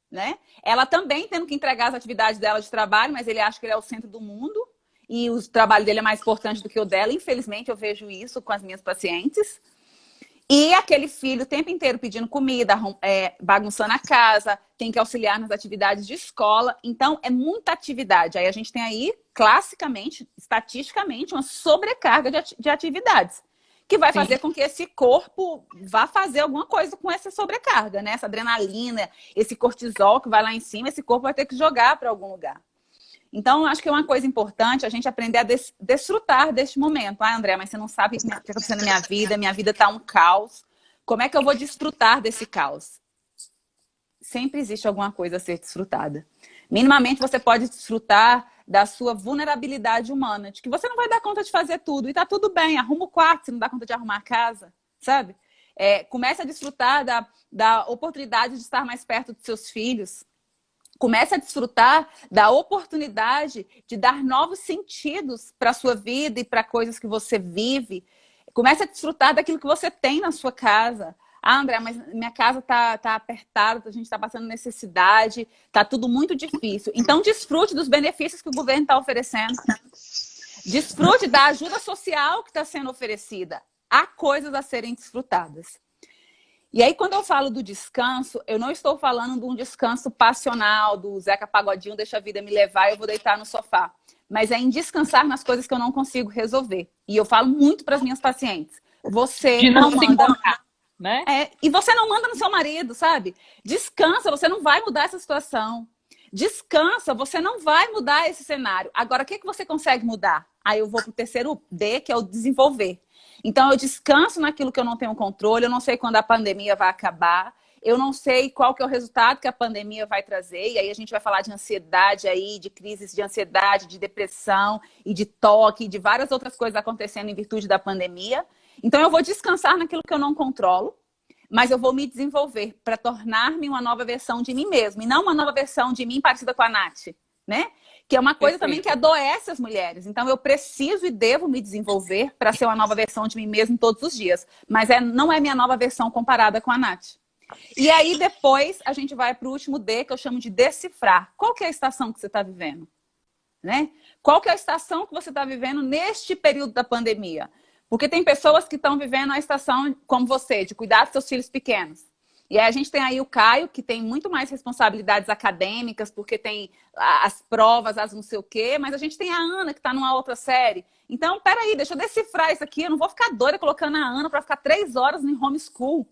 Né? Ela também tendo que entregar as atividades dela de trabalho, mas ele acha que ele é o centro do mundo e o trabalho dele é mais importante do que o dela. Infelizmente, eu vejo isso com as minhas pacientes. E aquele filho o tempo inteiro pedindo comida, bagunçando a casa, tem que auxiliar nas atividades de escola. Então, é muita atividade. Aí a gente tem aí, classicamente, estatisticamente, uma sobrecarga de atividades. Que vai fazer com que esse corpo vá fazer alguma coisa com essa sobrecarga, né? Essa adrenalina, esse cortisol que vai lá em cima, esse corpo vai ter que jogar para algum lugar. Então, acho que é uma coisa importante a gente aprender a desfrutar deste momento. Ah, André, mas você não sabe o que está acontecendo na minha vida está um caos. Como é que eu vou desfrutar desse caos? Sempre existe alguma coisa a ser desfrutada. Minimamente, você pode desfrutar da sua vulnerabilidade humana, de que você não vai dar conta de fazer tudo, e tá tudo bem, arruma o quarto, se não dá conta de arrumar a casa, sabe? Comece a desfrutar da oportunidade de estar mais perto dos seus filhos, comece a desfrutar da oportunidade de dar novos sentidos para a sua vida e para coisas que você vive, comece a desfrutar daquilo que você tem na sua casa. Ah, André, mas minha casa tá apertada, a gente está passando necessidade, tá tudo muito difícil. Então, desfrute dos benefícios que o governo está oferecendo. Desfrute da ajuda social que está sendo oferecida. Há coisas a serem desfrutadas. E aí, quando eu falo do descanso, eu não estou falando de um descanso passional, do Zeca Pagodinho, deixa a vida me levar e eu vou deitar no sofá. Mas é em descansar nas coisas que eu não consigo resolver. E eu falo muito para as minhas pacientes. Você não manda... Né? E você não manda no seu marido, sabe? Descansa, você não vai mudar essa situação. Descansa, você não vai mudar esse cenário. Agora, o que você consegue mudar? Aí eu vou pro terceiro D, que é o desenvolver. Então, eu descanso naquilo que eu não tenho controle, eu não sei quando a pandemia vai acabar, eu não sei qual que é o resultado que a pandemia vai trazer, e aí a gente vai falar de ansiedade aí, de crises de ansiedade, de depressão, e de toque, de várias outras coisas acontecendo em virtude da pandemia. Então, eu vou descansar naquilo que eu não controlo, mas eu vou me desenvolver para tornar-me uma nova versão de mim mesma, e não uma nova versão de mim parecida com a Nath, né? Que é uma coisa também que adoece as mulheres. Então, eu preciso e devo me desenvolver para ser uma nova versão de mim mesma todos os dias. Mas não é minha nova versão comparada com a Nath. E aí, depois, a gente vai para o último D, que eu chamo de decifrar. Qual que é a estação que você está vivendo? Né? Qual que é a estação que você está vivendo neste período da pandemia? Porque tem pessoas que estão vivendo a estação, como você, de cuidar dos seus filhos pequenos. E aí a gente tem aí o Caio, que tem muito mais responsabilidades acadêmicas, porque tem as provas, as não sei o quê, mas a gente tem a Ana, que está numa outra série. Então, peraí, deixa eu decifrar isso aqui, eu não vou ficar doida colocando a Ana para ficar 3 horas em homeschool,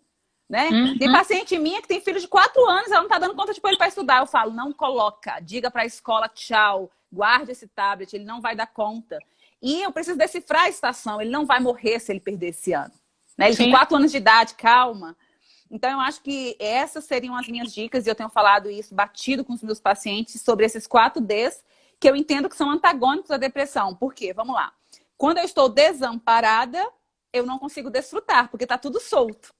né? Tem paciente minha que tem filho de 4 anos, ela não está dando conta de pôr ele para estudar. Eu falo, não coloca, diga para a escola tchau, guarde esse tablet, ele não vai dar conta. E eu preciso decifrar a estação, ele não vai morrer se ele perder esse ano. Né? Ele tem 4 anos de idade, calma. Então, eu acho que essas seriam as minhas dicas, e eu tenho falado isso, batido com os meus pacientes, sobre esses 4 Ds, que eu entendo que são antagônicos à depressão. Por quê? Vamos lá. Quando eu estou desamparada, eu não consigo desfrutar, porque está tudo solto.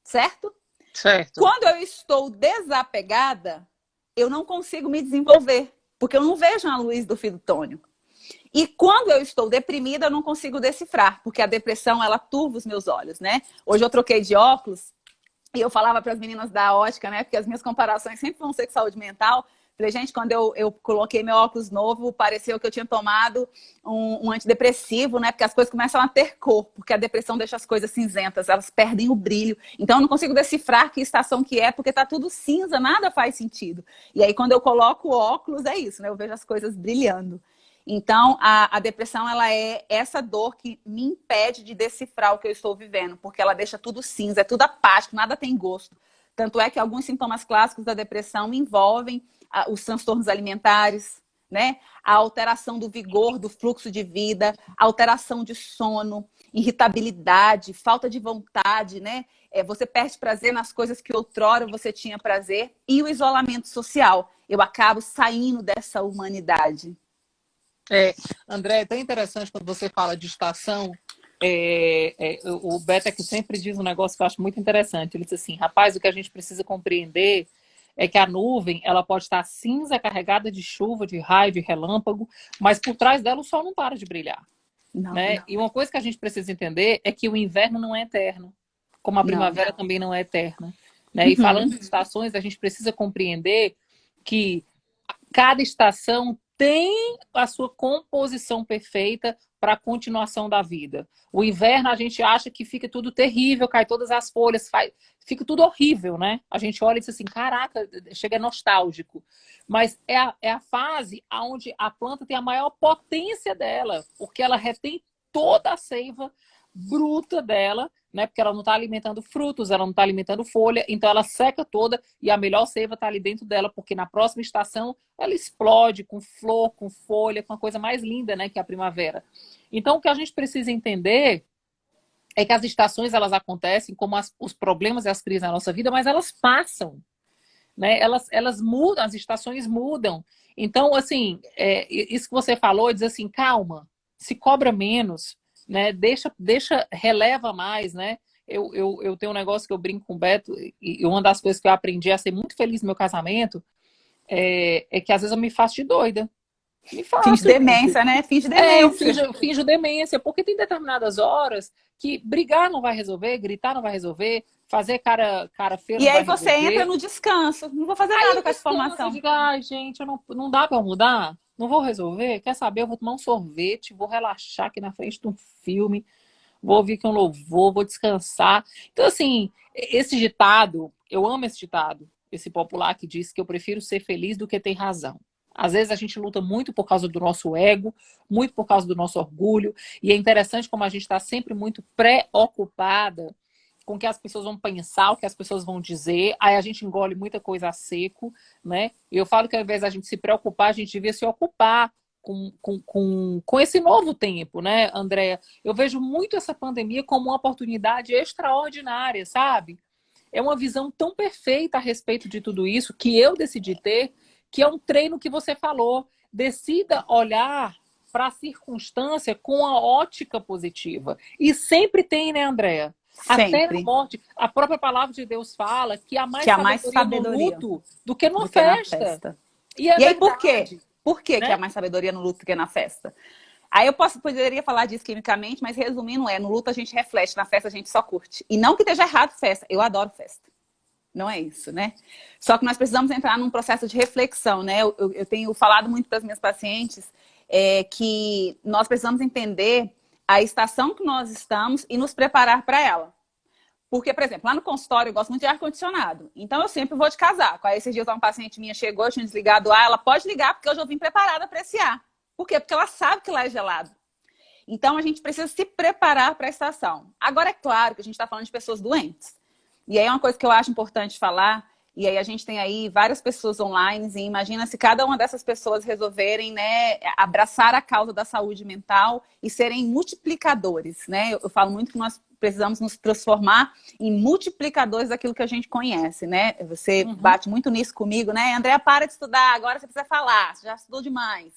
Certo? Certo. Quando eu estou desapegada, eu não consigo me desenvolver, porque eu não vejo a luz do fio do túnel. E quando eu estou deprimida, eu não consigo decifrar, porque a depressão, ela turva os meus olhos, né? Hoje eu troquei de óculos, e eu falava para as meninas da ótica, né? Porque as minhas comparações sempre vão ser com saúde mental. Falei, gente, quando eu coloquei meu óculos novo, pareceu que eu tinha tomado um antidepressivo, né? Porque as coisas começam a ter cor, porque a depressão deixa as coisas cinzentas, elas perdem o brilho. Então, eu não consigo decifrar que estação que é, porque tá tudo cinza, nada faz sentido. E aí, quando eu coloco o óculos, é isso, né? Eu vejo as coisas brilhando. Então, a depressão, ela é essa dor que me impede de decifrar o que eu estou vivendo, porque ela deixa tudo cinza, é tudo apático, nada tem gosto. Tanto é que alguns sintomas clássicos da depressão envolvem os transtornos alimentares, né? A alteração do vigor, do fluxo de vida, alteração de sono, irritabilidade, falta de vontade, né? Você perde prazer nas coisas que outrora você tinha prazer, e o isolamento social. Eu acabo saindo dessa humanidade. André, é tão interessante quando você fala de estação. O Beto é que sempre diz um negócio que eu acho muito interessante. Ele diz assim, rapaz, o que a gente precisa compreender é que a nuvem, ela pode estar cinza, carregada de chuva, de raio, de relâmpago, mas por trás dela o sol não para de brilhar. Não, né? não. E uma coisa que a gente precisa entender é que o inverno não é eterno, como a primavera também não é eterna. Né? E falando de estações, a gente precisa compreender que cada estação tem a sua composição perfeita para a continuação da vida. O inverno a gente acha que fica tudo terrível, cai todas as folhas, fica tudo horrível, né? A gente olha e diz assim, caraca, chega nostálgico. Mas é a fase onde a planta tem a maior potência dela, porque ela retém toda a seiva bruta dela, né? Porque ela não está alimentando frutos, ela não está alimentando folha, então ela seca toda e a melhor seiva está ali dentro dela, porque na próxima estação ela explode com flor, com folha, com a coisa mais linda, né? Que é a primavera. Então o que a gente precisa entender é que as estações elas acontecem como os problemas e as crises na nossa vida, mas elas passam, né? Elas mudam, as estações mudam. Então, assim, isso que você falou, diz assim, calma, se cobra menos, né? Releva mais, né? Eu tenho um negócio que eu brinco com o Beto, e uma das coisas que eu aprendi a ser muito feliz no meu casamento é que às vezes eu me faço de doida. Finge demência, né? Finge demência. Eu finjo demência, porque tem determinadas horas que brigar não vai resolver, gritar não vai resolver, fazer cara feia não vai resolver. E aí você entra no descanso. Não vou fazer nada com essa informação. Eu digo, ai, gente, não dá pra mudar? Não vou resolver? Quer saber? Eu vou tomar um sorvete, vou relaxar aqui na frente de um filme, vou ouvir aqui um louvor, vou descansar. Então, assim, esse ditado, eu amo esse ditado, esse popular que diz que eu prefiro ser feliz do que ter razão. Às vezes a gente luta muito por causa do nosso ego, muito por causa do nosso orgulho, e é interessante como a gente está sempre muito preocupada com o que as pessoas vão pensar, o que as pessoas vão dizer, aí a gente engole muita coisa a seco, né? E eu falo que ao invés da gente se preocupar, a gente devia se ocupar com esse novo tempo, né, Andréa? Eu vejo muito essa pandemia como uma oportunidade extraordinária, sabe? É uma visão tão perfeita a respeito de tudo isso que eu decidi ter, que é um treino que você falou. Decida olhar para a circunstância com a ótica positiva. E sempre tem, né, Andréa? Até na Sempre. morte. A própria palavra de Deus fala que há mais Que há mais sabedoria no sabedoria luto do que numa do que na festa. festa. E é E aí, por quê? verdade, Por que que há né? mais sabedoria no luto do que na festa? Aí poderia falar disso quimicamente, mas resumindo no luto a gente reflete, na festa a gente só curte. E não que esteja errado festa, eu adoro festa. Não é isso, né? Só que nós precisamos entrar num processo de reflexão, né? Eu tenho falado muito para as minhas pacientes que nós precisamos entender a estação que nós estamos e nos preparar para ela. Porque, por exemplo, lá no consultório eu gosto muito de ar-condicionado. Então eu sempre vou de casaco. Aí esses dias uma paciente minha chegou, eu tinha desligado o ar, ela pode ligar porque hoje eu vim preparada para esse ar. Por quê? Porque ela sabe que lá é gelado. Então a gente precisa se preparar para a estação. Agora é claro que a gente está falando de pessoas doentes. E aí é uma coisa que eu acho importante falar, e aí a gente tem aí várias pessoas online, e imagina se cada uma dessas pessoas resolverem, né, abraçar a causa da saúde mental e serem multiplicadores, né? Eu falo muito que nós precisamos nos transformar em multiplicadores daquilo que a gente conhece, né? Você bate muito nisso comigo, né? Andréa, para de estudar, agora você precisa falar, você já estudou demais.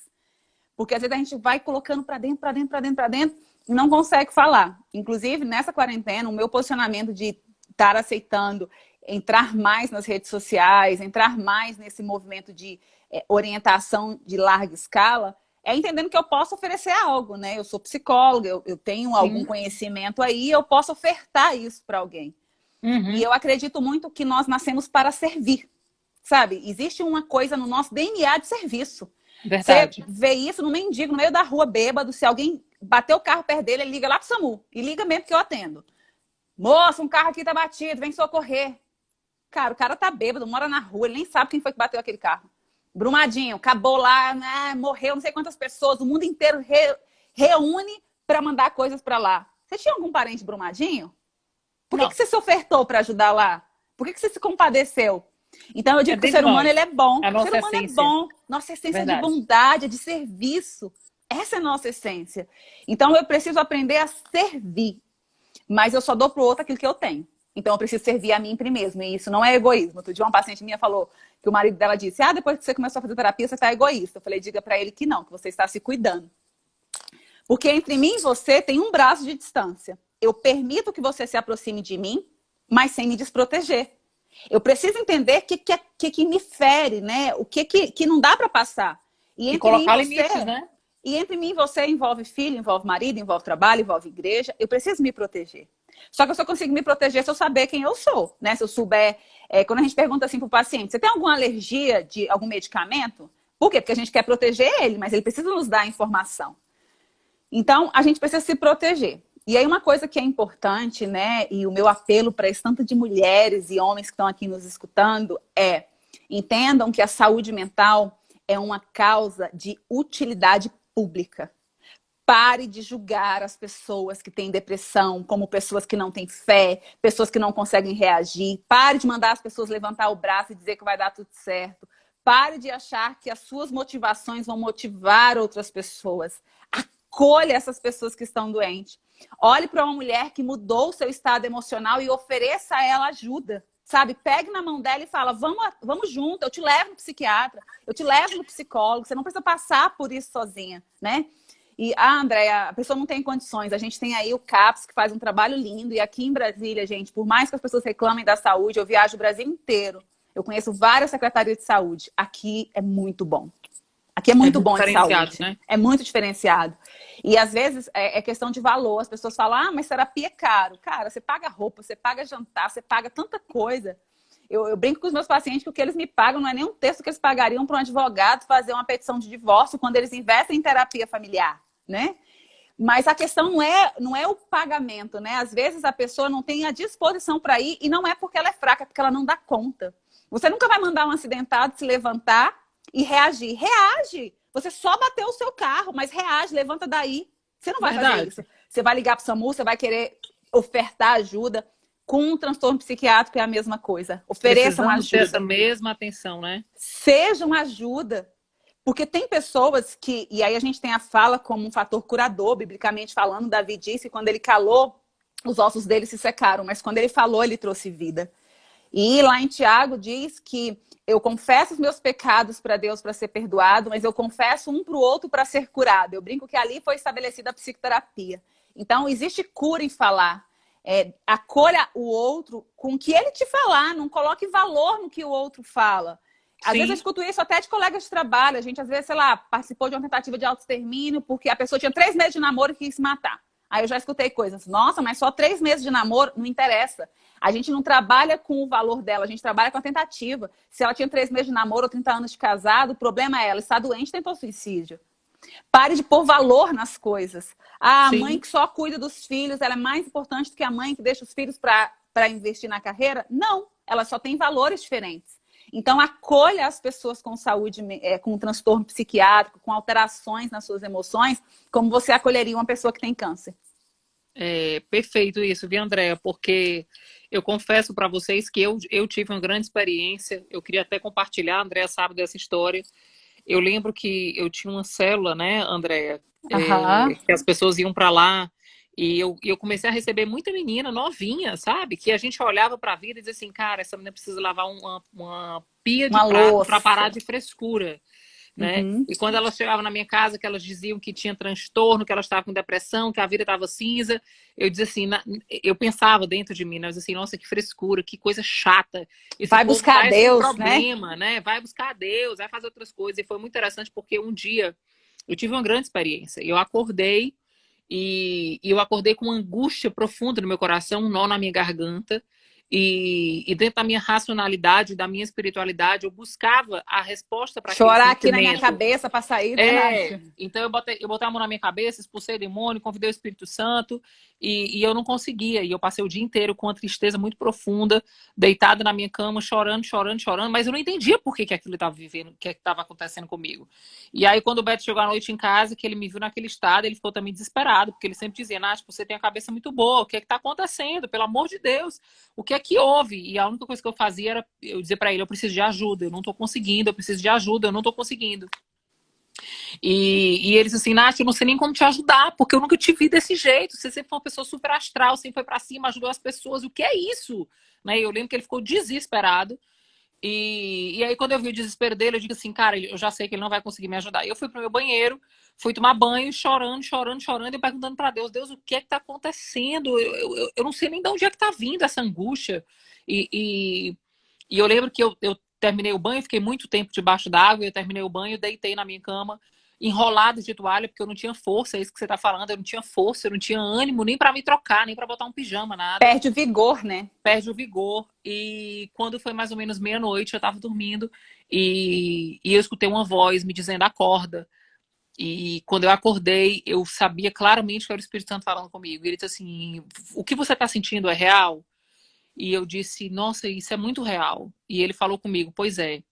Porque às vezes a gente vai colocando para dentro, para dentro, para dentro, para dentro e não consegue falar. Inclusive, nessa quarentena, o meu posicionamento de estar aceitando entrar mais nas redes sociais, entrar mais nesse movimento de orientação de larga escala, é entendendo que eu posso oferecer algo, né? Eu sou psicóloga, eu tenho algum conhecimento aí, eu posso ofertar isso para alguém. E eu acredito muito que nós nascemos para servir, sabe? Existe uma coisa no nosso DNA de serviço. Verdade. Você vê isso no mendigo, no meio da rua, bêbado, se alguém bater o carro perto dele, ele liga lá pro SAMU. E liga mesmo que eu atendo. Moça, um carro aqui tá batido, vem socorrer. Cara, o cara tá bêbado, mora na rua, ele nem sabe quem foi que bateu aquele carro. Brumadinho, acabou lá, né, morreu não sei quantas pessoas, o mundo inteiro reúne para mandar coisas para lá. Você tinha algum parente Brumadinho? Por que você se ofertou para ajudar lá? Por que você se compadeceu? Então eu digo que o ser humano ele é bom. O ser humano é bom. Nossa essência de bondade, de serviço. Essa é a nossa essência. Então eu preciso aprender a servir. Mas eu só dou pro outro aquilo que eu tenho. Então eu preciso servir a mim primeiro. E isso não é egoísmo. Outro dia uma paciente minha falou que o marido dela disse: depois que você começou a fazer terapia, você tá egoísta. Eu falei: diga para ele que não, que você está se cuidando. Porque entre mim e você tem um braço de distância. Eu permito que você se aproxime de mim, mas sem me desproteger. Eu preciso entender o que me fere, né? O que não dá para passar. E colocar limites, né? E entre mim e você envolve filho, envolve marido, envolve trabalho, envolve igreja. Eu preciso me proteger. Só que eu só consigo me proteger se eu saber quem eu sou, né? Se eu souber... quando a gente pergunta assim pro paciente, você tem alguma alergia de algum medicamento? Por quê? Porque a gente quer proteger ele, mas ele precisa nos dar a informação. Então, a gente precisa se proteger. E aí uma coisa que é importante, né? E o meu apelo para esse tanto de mulheres e homens que estão aqui nos escutando é: entendam que a saúde mental é uma causa de utilidade pública. Pare de julgar as pessoas que têm depressão como pessoas que não têm fé, pessoas que não conseguem reagir. Pare de mandar as pessoas levantar o braço e dizer que vai dar tudo certo. Pare de achar que as suas motivações vão motivar outras pessoas. Acolha essas pessoas que estão doentes. Olhe para uma mulher que mudou o seu estado emocional e ofereça a ela ajuda. Sabe, pegue na mão dela e fala: vamos junto, eu te levo no psiquiatra, eu te levo no psicólogo, você não precisa passar por isso sozinha, né? E, Andréa, a pessoa não tem condições, a gente tem aí o CAPS, que faz um trabalho lindo, e aqui em Brasília, gente, por mais que as pessoas reclamem da saúde, eu viajo o Brasil inteiro, eu conheço várias secretarias de saúde, aqui é muito bom. Aqui é muito bom de saúde, né? É muito diferenciado. E às vezes é questão de valor. As pessoas falam: mas terapia é caro. Cara, você paga roupa, você paga jantar, você paga tanta coisa. Eu brinco com os meus pacientes que o que eles me pagam não é nem um terço que eles pagariam para um advogado fazer uma petição de divórcio quando eles investem em terapia familiar, né? Mas a questão não é o pagamento, né? Às vezes a pessoa não tem a disposição para ir e não é porque ela é fraca, é porque ela não dá conta. Você nunca vai mandar um acidentado se levantar e reagir. Reage! Você só bateu o seu carro, mas reage, levanta daí. Você não vai fazer isso. Você vai ligar para o SAMU, você vai querer ofertar ajuda. Com um transtorno psiquiátrico é a mesma coisa. Ofereçam ajuda. Ter essa mesma atenção, né? Sejam ajuda. Porque tem pessoas que... E aí a gente tem a fala como um fator curador, biblicamente falando. Davi disse que quando ele calou, os ossos dele se secaram. Mas quando ele falou, ele trouxe vida. E lá em Tiago diz que eu confesso os meus pecados para Deus para ser perdoado, mas eu confesso um para o outro para ser curado. Eu brinco que ali foi estabelecida a psicoterapia. Então, existe cura em falar. Acolha o outro com o que ele te falar, não coloque valor no que o outro fala. Às vezes eu escuto isso até de colegas de trabalho. A gente, às vezes, sei lá, participou de uma tentativa de autoextermínio porque a pessoa tinha 3 meses de namoro e quis se matar. Aí eu já escutei coisas. Nossa, mas só 3 meses de namoro? Não interessa. A gente não trabalha com o valor dela, a gente trabalha com a tentativa. Se ela tinha 3 meses de namoro ou 30 anos de casado, o problema é ela está doente e tentou suicídio. Pare de pôr valor nas coisas. A mãe que só cuida dos filhos, ela é mais importante do que a mãe que deixa os filhos para investir na carreira? Não, ela só tem valores diferentes. Então, acolha as pessoas com saúde, com transtorno psiquiátrico, com alterações nas suas emoções, como você acolheria uma pessoa que tem câncer. Perfeito isso, viu, Andréa? Porque eu confesso para vocês que eu tive uma grande experiência. Eu queria até compartilhar, a Andréa sabe dessa história. Eu lembro que eu tinha uma célula, né, Andréa? Que as pessoas iam para lá. E eu comecei a receber muita menina novinha, sabe? Que a gente olhava para a vida e dizia assim, cara, essa menina precisa lavar uma pia de prato para parar de frescura, né? E quando elas chegavam na minha casa, que elas diziam que tinha transtorno, que elas estavam com depressão, que a vida estava cinza, eu dizia assim, eu pensava dentro de mim, né? Eu dizia assim, nossa, que frescura, que coisa chata. Vai buscar Deus, problema, né? Vai buscar Deus, vai fazer outras coisas. E foi muito interessante porque um dia eu tive uma grande experiência. Eu acordei e eu acordei com uma angústia profunda no meu coração, um nó na minha garganta. E dentro da minha racionalidade, da minha espiritualidade, eu buscava a resposta para aquele chorar sentimento. Aqui na minha cabeça para sair, né? Então eu botei a mão na minha cabeça, expulsei o demônio, convidei o Espírito Santo e eu não conseguia. E eu passei o dia inteiro com uma tristeza muito profunda, deitada na minha cama, chorando, mas eu não entendia por que aquilo estava vivendo, o que estava acontecendo comigo. E aí quando o Beto chegou à noite em casa, que ele me viu naquele estado, ele ficou também desesperado, porque ele sempre dizia, Nath, você tem a cabeça muito boa, o que está acontecendo? Pelo amor de Deus, o que é que houve? E a única coisa que eu fazia era eu dizer para ele, eu preciso de ajuda, eu não tô conseguindo, eu preciso de ajuda, eu não tô conseguindo. E ele disse assim, Nath, eu não sei nem como te ajudar, porque eu nunca te vi desse jeito, você sempre foi uma pessoa super astral, sempre foi para cima, ajudou as pessoas, o que é isso? Né? Eu lembro que ele ficou desesperado. E aí quando eu vi o desespero dele, eu digo assim, cara, eu já sei que ele não vai conseguir me ajudar. Eu fui pro meu banheiro, fui tomar banho, chorando, e perguntando para Deus, Deus, o que é que tá acontecendo? Eu não sei nem de onde é que tá vindo essa angústia. E eu lembro que eu terminei o banho, fiquei muito tempo debaixo d'água, eu terminei o banho, deitei na minha cama, enrolada de toalha, porque eu não tinha força, é isso que você tá falando, eu não tinha força, eu não tinha ânimo nem para me trocar, nem para botar um pijama, nada. Perde o vigor, né? Perde o vigor. E quando foi mais ou menos meia-noite, eu tava dormindo e eu escutei uma voz me dizendo, acorda. E quando eu acordei, eu sabia claramente que era o Espírito Santo falando comigo. Ele disse assim, o que você tá sentindo é real? E eu disse, nossa, isso é muito real. E ele falou comigo, pois é,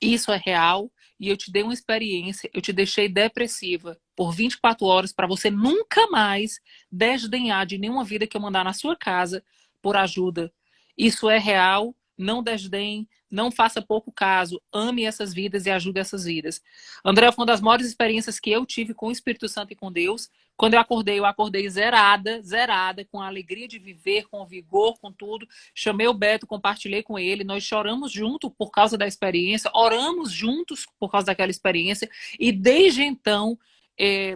isso é real e eu te dei uma experiência, eu te deixei depressiva por 24 horas para você nunca mais desdenhar de nenhuma vida que eu mandar na sua casa por ajuda. Isso é real, não desdenhe, não faça pouco caso, ame essas vidas e ajude essas vidas. André, foi uma das maiores experiências que eu tive com o Espírito Santo e com Deus. Quando eu acordei zerada, com a alegria de viver, com vigor, com tudo. Chamei o Beto, compartilhei com ele, nós choramos junto por causa da experiência, oramos juntos por causa daquela experiência, e desde então,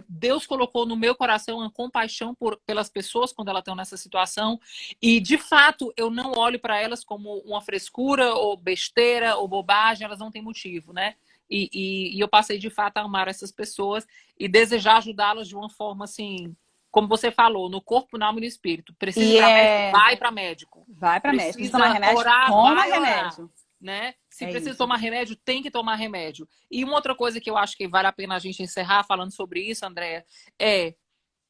Deus colocou no meu coração uma compaixão pelas pessoas quando elas estão nessa situação, e de fato eu não olho para elas como uma frescura, ou besteira, ou bobagem, elas não têm motivo, né? E eu passei de fato a amar essas pessoas e desejar ajudá-las de uma forma assim, como você falou, no corpo, na alma e no espírito. Precisa ir para médico, vai para médico. Vai para médico. Precisa tomar remédio, orar, toma remédio. Né? Se precisa tomar remédio, tem que tomar remédio. E uma outra coisa que eu acho que vale a pena a gente encerrar falando sobre isso, Andréa,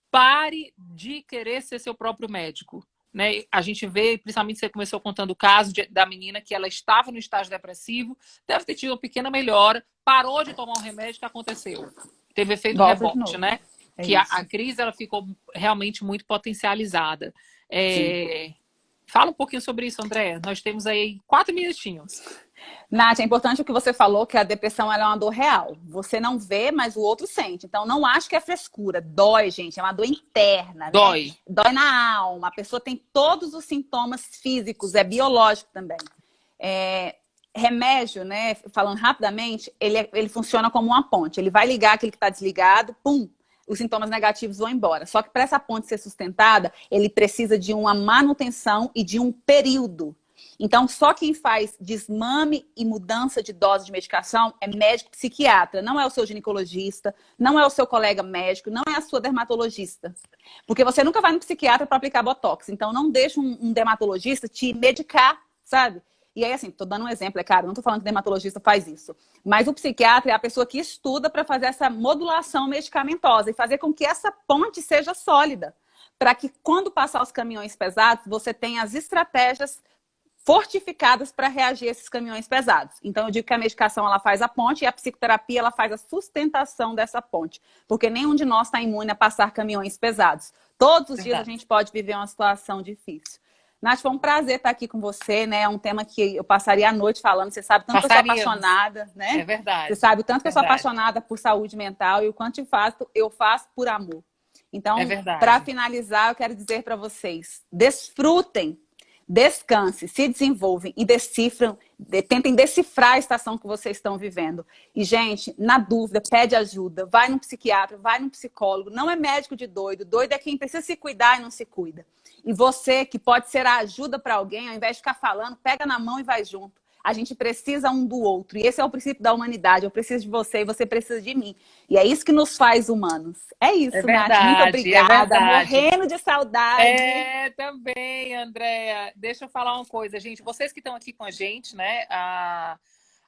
pare de querer ser seu próprio médico. Né? A gente vê, principalmente você começou contando o caso da menina que ela estava no estágio depressivo, deve ter tido uma pequena melhora, parou de tomar um remédio, que aconteceu? Teve efeito rebote, né? Que a crise ela ficou realmente muito potencializada. Fala um pouquinho sobre isso, André. Nós temos aí 4 minutinhos. Nath, é importante o que você falou, que a depressão ela é uma dor real. Você não vê, mas o outro sente. Então, não acho que é frescura. Dói, gente. É uma dor interna. Dói. Né? Dói na alma. A pessoa tem todos os sintomas físicos. É biológico também. Remédio, né? Falando rapidamente, ele funciona como uma ponte. Ele vai ligar aquele que está desligado, pum. os sintomas negativos vão embora. Só que para essa ponte ser sustentada, ele precisa de uma manutenção e de um período. Então, só quem faz desmame e mudança de dose de medicação é médico psiquiatra, não é o seu ginecologista, não é o seu colega médico, não é a sua dermatologista. Porque você nunca vai no psiquiatra para aplicar botox. Então, não deixa um dermatologista te medicar, sabe? E aí, assim, tô dando um exemplo, é claro, não tô falando que o dermatologista faz isso. Mas o psiquiatra é a pessoa que estuda para fazer essa modulação medicamentosa e fazer com que essa ponte seja sólida. Para que, quando passar os caminhões pesados, você tenha as estratégias fortificadas para reagir a esses caminhões pesados. Então, eu digo que a medicação ela faz a ponte e a psicoterapia ela faz a sustentação dessa ponte. Porque nenhum de nós está imune a passar caminhões pesados. Todos os dias a gente pode viver uma situação difícil. Nath, foi um prazer estar aqui com você, né? É um tema que eu passaria a noite falando. Você sabe tanto que eu sou apaixonada, né? É verdade. Você sabe o tanto que eu sou apaixonada por saúde mental e o quanto eu faço por amor. Então, para finalizar, eu quero dizer para vocês, desfrutem, descansem, se desenvolvem e decifram, tentem decifrar a estação que vocês estão vivendo. E, gente, na dúvida, pede ajuda, vai num psiquiatra, vai num psicólogo, não é médico de doido, doido é quem precisa se cuidar e não se cuida. E você, que pode ser a ajuda para alguém, ao invés de ficar falando, pega na mão e vai junto. A gente precisa um do outro. E esse é o princípio da humanidade. Eu preciso de você e você precisa de mim. E é isso que nos faz humanos. É isso, verdade, Nath. Muito obrigada. Morrendo de saudade. Também, Andréa. Deixa eu falar uma coisa, gente. Vocês que estão aqui com a gente, né? A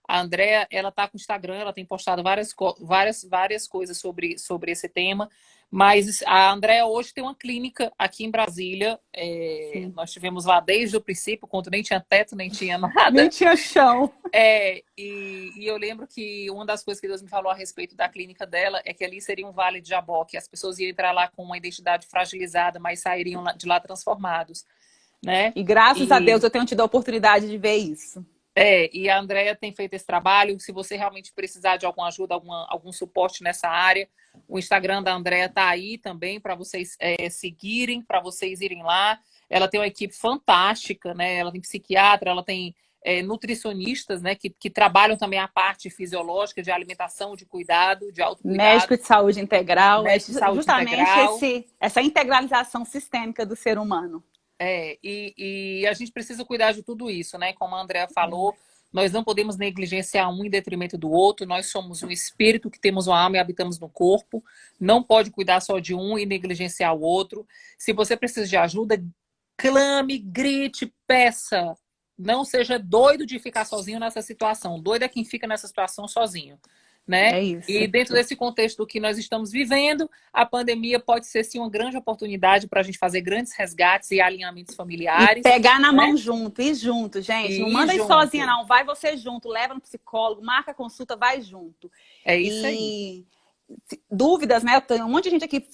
Andréa, ela tá com o Instagram, ela tem postado várias coisas sobre esse tema. Mas a Andréa hoje tem uma clínica aqui em Brasília. Nós tivemos lá desde o princípio, quando nem tinha teto, nem tinha nada. Nem tinha chão. E eu lembro que uma das coisas que Deus me falou a respeito da clínica dela é que ali seria um vale de Jaboque. As pessoas iam entrar lá com uma identidade fragilizada, mas sairiam de lá transformados, né? E graças a Deus eu tenho tido a oportunidade de ver isso. E a Andréa tem feito esse trabalho. Se você realmente precisar de alguma ajuda, algum suporte nessa área, o Instagram da Andréa tá aí também para vocês seguirem, para vocês irem lá. Ela tem uma equipe fantástica, né? Ela tem psiquiatra, ela tem nutricionistas, né? Que trabalham também a parte fisiológica de alimentação, de cuidado, de autocuidado. Médico de saúde integral. Médico de saúde justamente integral. Essa integralização sistêmica do ser humano. E a gente precisa cuidar de tudo isso, né? Como a Andréa falou, nós não podemos negligenciar um em detrimento do outro. Nós somos um espírito que temos uma alma e habitamos no corpo. Não pode cuidar só de um e negligenciar o outro. Se você precisa de ajuda, clame, grite, peça. Não seja doido de ficar sozinho nessa situação. Doido é quem fica nessa situação sozinho. Né? É isso. E dentro desse contexto do que nós estamos vivendo, a pandemia pode ser sim uma grande oportunidade para a gente fazer grandes resgates e alinhamentos familiares. E pegar na mão junto, ir junto, gente. Não manda ir junto. sozinha, não. Vai você junto, leva no psicólogo, marca a consulta, vai junto. É isso aí. Dúvidas, né? Tem um monte de gente aqui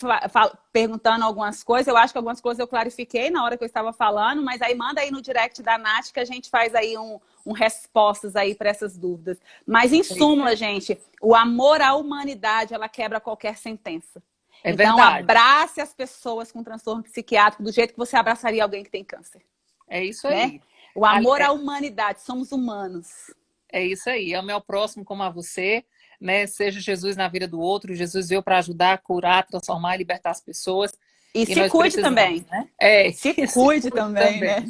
perguntando algumas coisas. Eu acho que algumas coisas eu clarifiquei na hora que eu estava falando, mas aí manda aí no direct da Nath que a gente faz aí um respostas aí para essas dúvidas. Mas em súmula, gente, o amor à humanidade, ela quebra qualquer sentença. Então, verdade. Abrace as pessoas com transtorno psiquiátrico do jeito que você abraçaria alguém que tem câncer. É isso aí. Né? O amor à humanidade, somos humanos. É isso aí. Ame ao próximo como a você. Né? Seja Jesus na vida do outro. Jesus veio para ajudar, curar, transformar e libertar as pessoas. E se cuide também. Né? Se cuide também, né?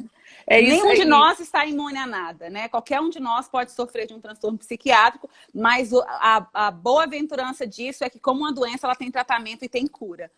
Nenhum de nós está imune a nada, né? Qualquer um de nós pode sofrer de um transtorno psiquiátrico, mas a boa-aventurança disso é que, como uma doença, ela tem tratamento e tem cura.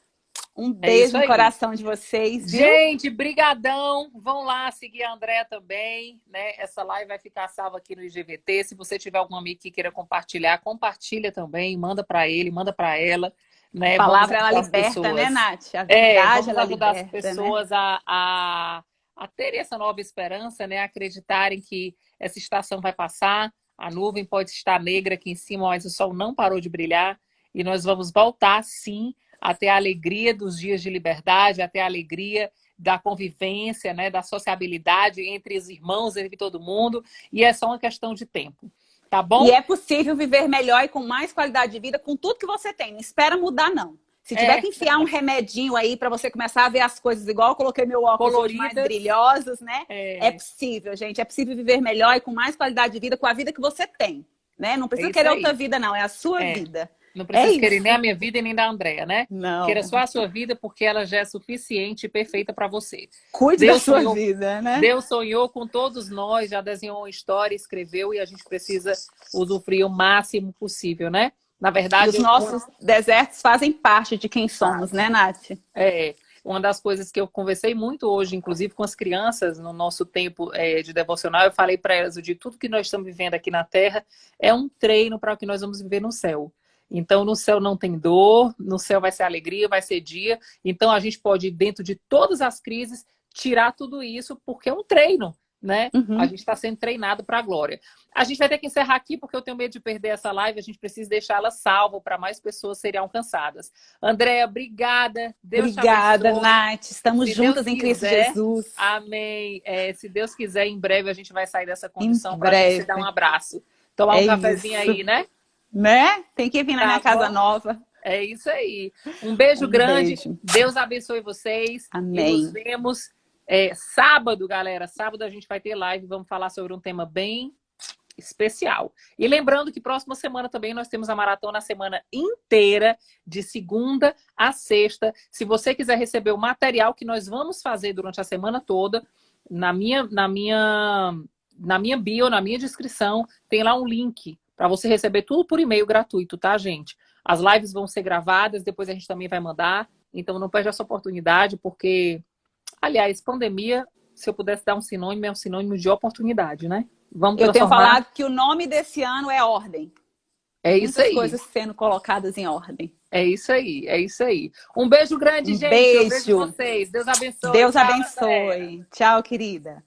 Um beijo no coração de vocês, viu? Gente, brigadão. Vão lá seguir a Andréa também, né? Essa live vai ficar salva aqui no IGVT. Se você tiver algum amigo que queira compartilhar, compartilha também. Manda para ele, manda para ela. Né? A palavra, ela liberta, né, Nath? A verdade, ela ajudar liberta, as pessoas, né? a terem essa nova esperança, né? Acreditarem que essa estação vai passar. A nuvem pode estar negra aqui em cima, mas o sol não parou de brilhar. E nós vamos voltar, sim, até a alegria dos dias de liberdade, até a alegria da convivência, né, da sociabilidade entre os irmãos, entre todo mundo, e é só uma questão de tempo, tá bom? E é possível viver melhor e com mais qualidade de vida com tudo que você tem, não espera mudar, não. Se tiver que enfiar um remedinho aí para você começar a ver as coisas igual, eu coloquei meu óculos hoje mais brilhosos, né? É possível, gente, é possível viver melhor e com mais qualidade de vida com a vida que você tem, né? Não precisa querer outra vida, não, é a sua vida. Não É precisa querer isso. nem a minha vida e nem da Andréa, né? Queira Não. só a sua vida porque ela já é suficiente e perfeita para você. Cuide da Deus sua sonhou, vida, né? Deus sonhou com todos nós, já desenhou uma história, escreveu e a gente precisa usufruir o máximo possível, né? Na E verdade, os nossos desertos fazem parte de quem somos, né, Nath? uma das coisas que eu conversei muito hoje, inclusive com as crianças, no nosso tempo de devocional, eu falei para elas de tudo que nós estamos vivendo aqui na Terra é um treino para o que nós vamos viver no céu. Então, no céu não tem dor, no céu vai ser alegria, vai ser dia. Então, a gente pode, dentro de todas as crises, tirar tudo isso, porque é um treino, né? A gente está sendo treinado para a glória. A gente vai ter que encerrar aqui, porque eu tenho medo de perder essa live. A gente precisa deixá-la salva para mais pessoas serem alcançadas. Andréa, obrigada. Deus te Obrigada, abençoe. Nath. Estamos Se juntas Deus em Cristo quiser, Jesus. amém. Se Deus quiser, em breve a gente vai sair dessa Em condição para a gente se dar um breve. abraço. Tomar É um cafezinho isso. aí, né? Né? Tem que vir na Tá minha casa bom? nova. É isso aí. Um beijo Um grande. beijo. Deus abençoe vocês. E nos Amém. vemos sábado, galera. Sábado a gente vai ter live. Vamos falar sobre um tema bem especial. E lembrando que próxima semana também nós temos a maratona a semana inteira, de segunda a sexta. Se você quiser receber o material que nós vamos fazer durante a semana toda, na minha bio, na minha descrição, tem lá um link para você receber tudo por e-mail gratuito, tá, gente? As lives vão ser gravadas, depois a gente também vai mandar. Então não perde essa oportunidade, porque, aliás, pandemia, se eu pudesse dar um sinônimo, é um sinônimo de oportunidade, né? Vamos Eu tenho transformar. falado que o nome desse ano é ordem. É isso Muitas aí. coisas sendo colocadas em ordem. É isso aí, é isso aí. Um beijo grande, Um gente. Eu vejo beijo. vocês. Deus abençoe. Deus Tchau, Andréa. abençoe. Tchau, querida.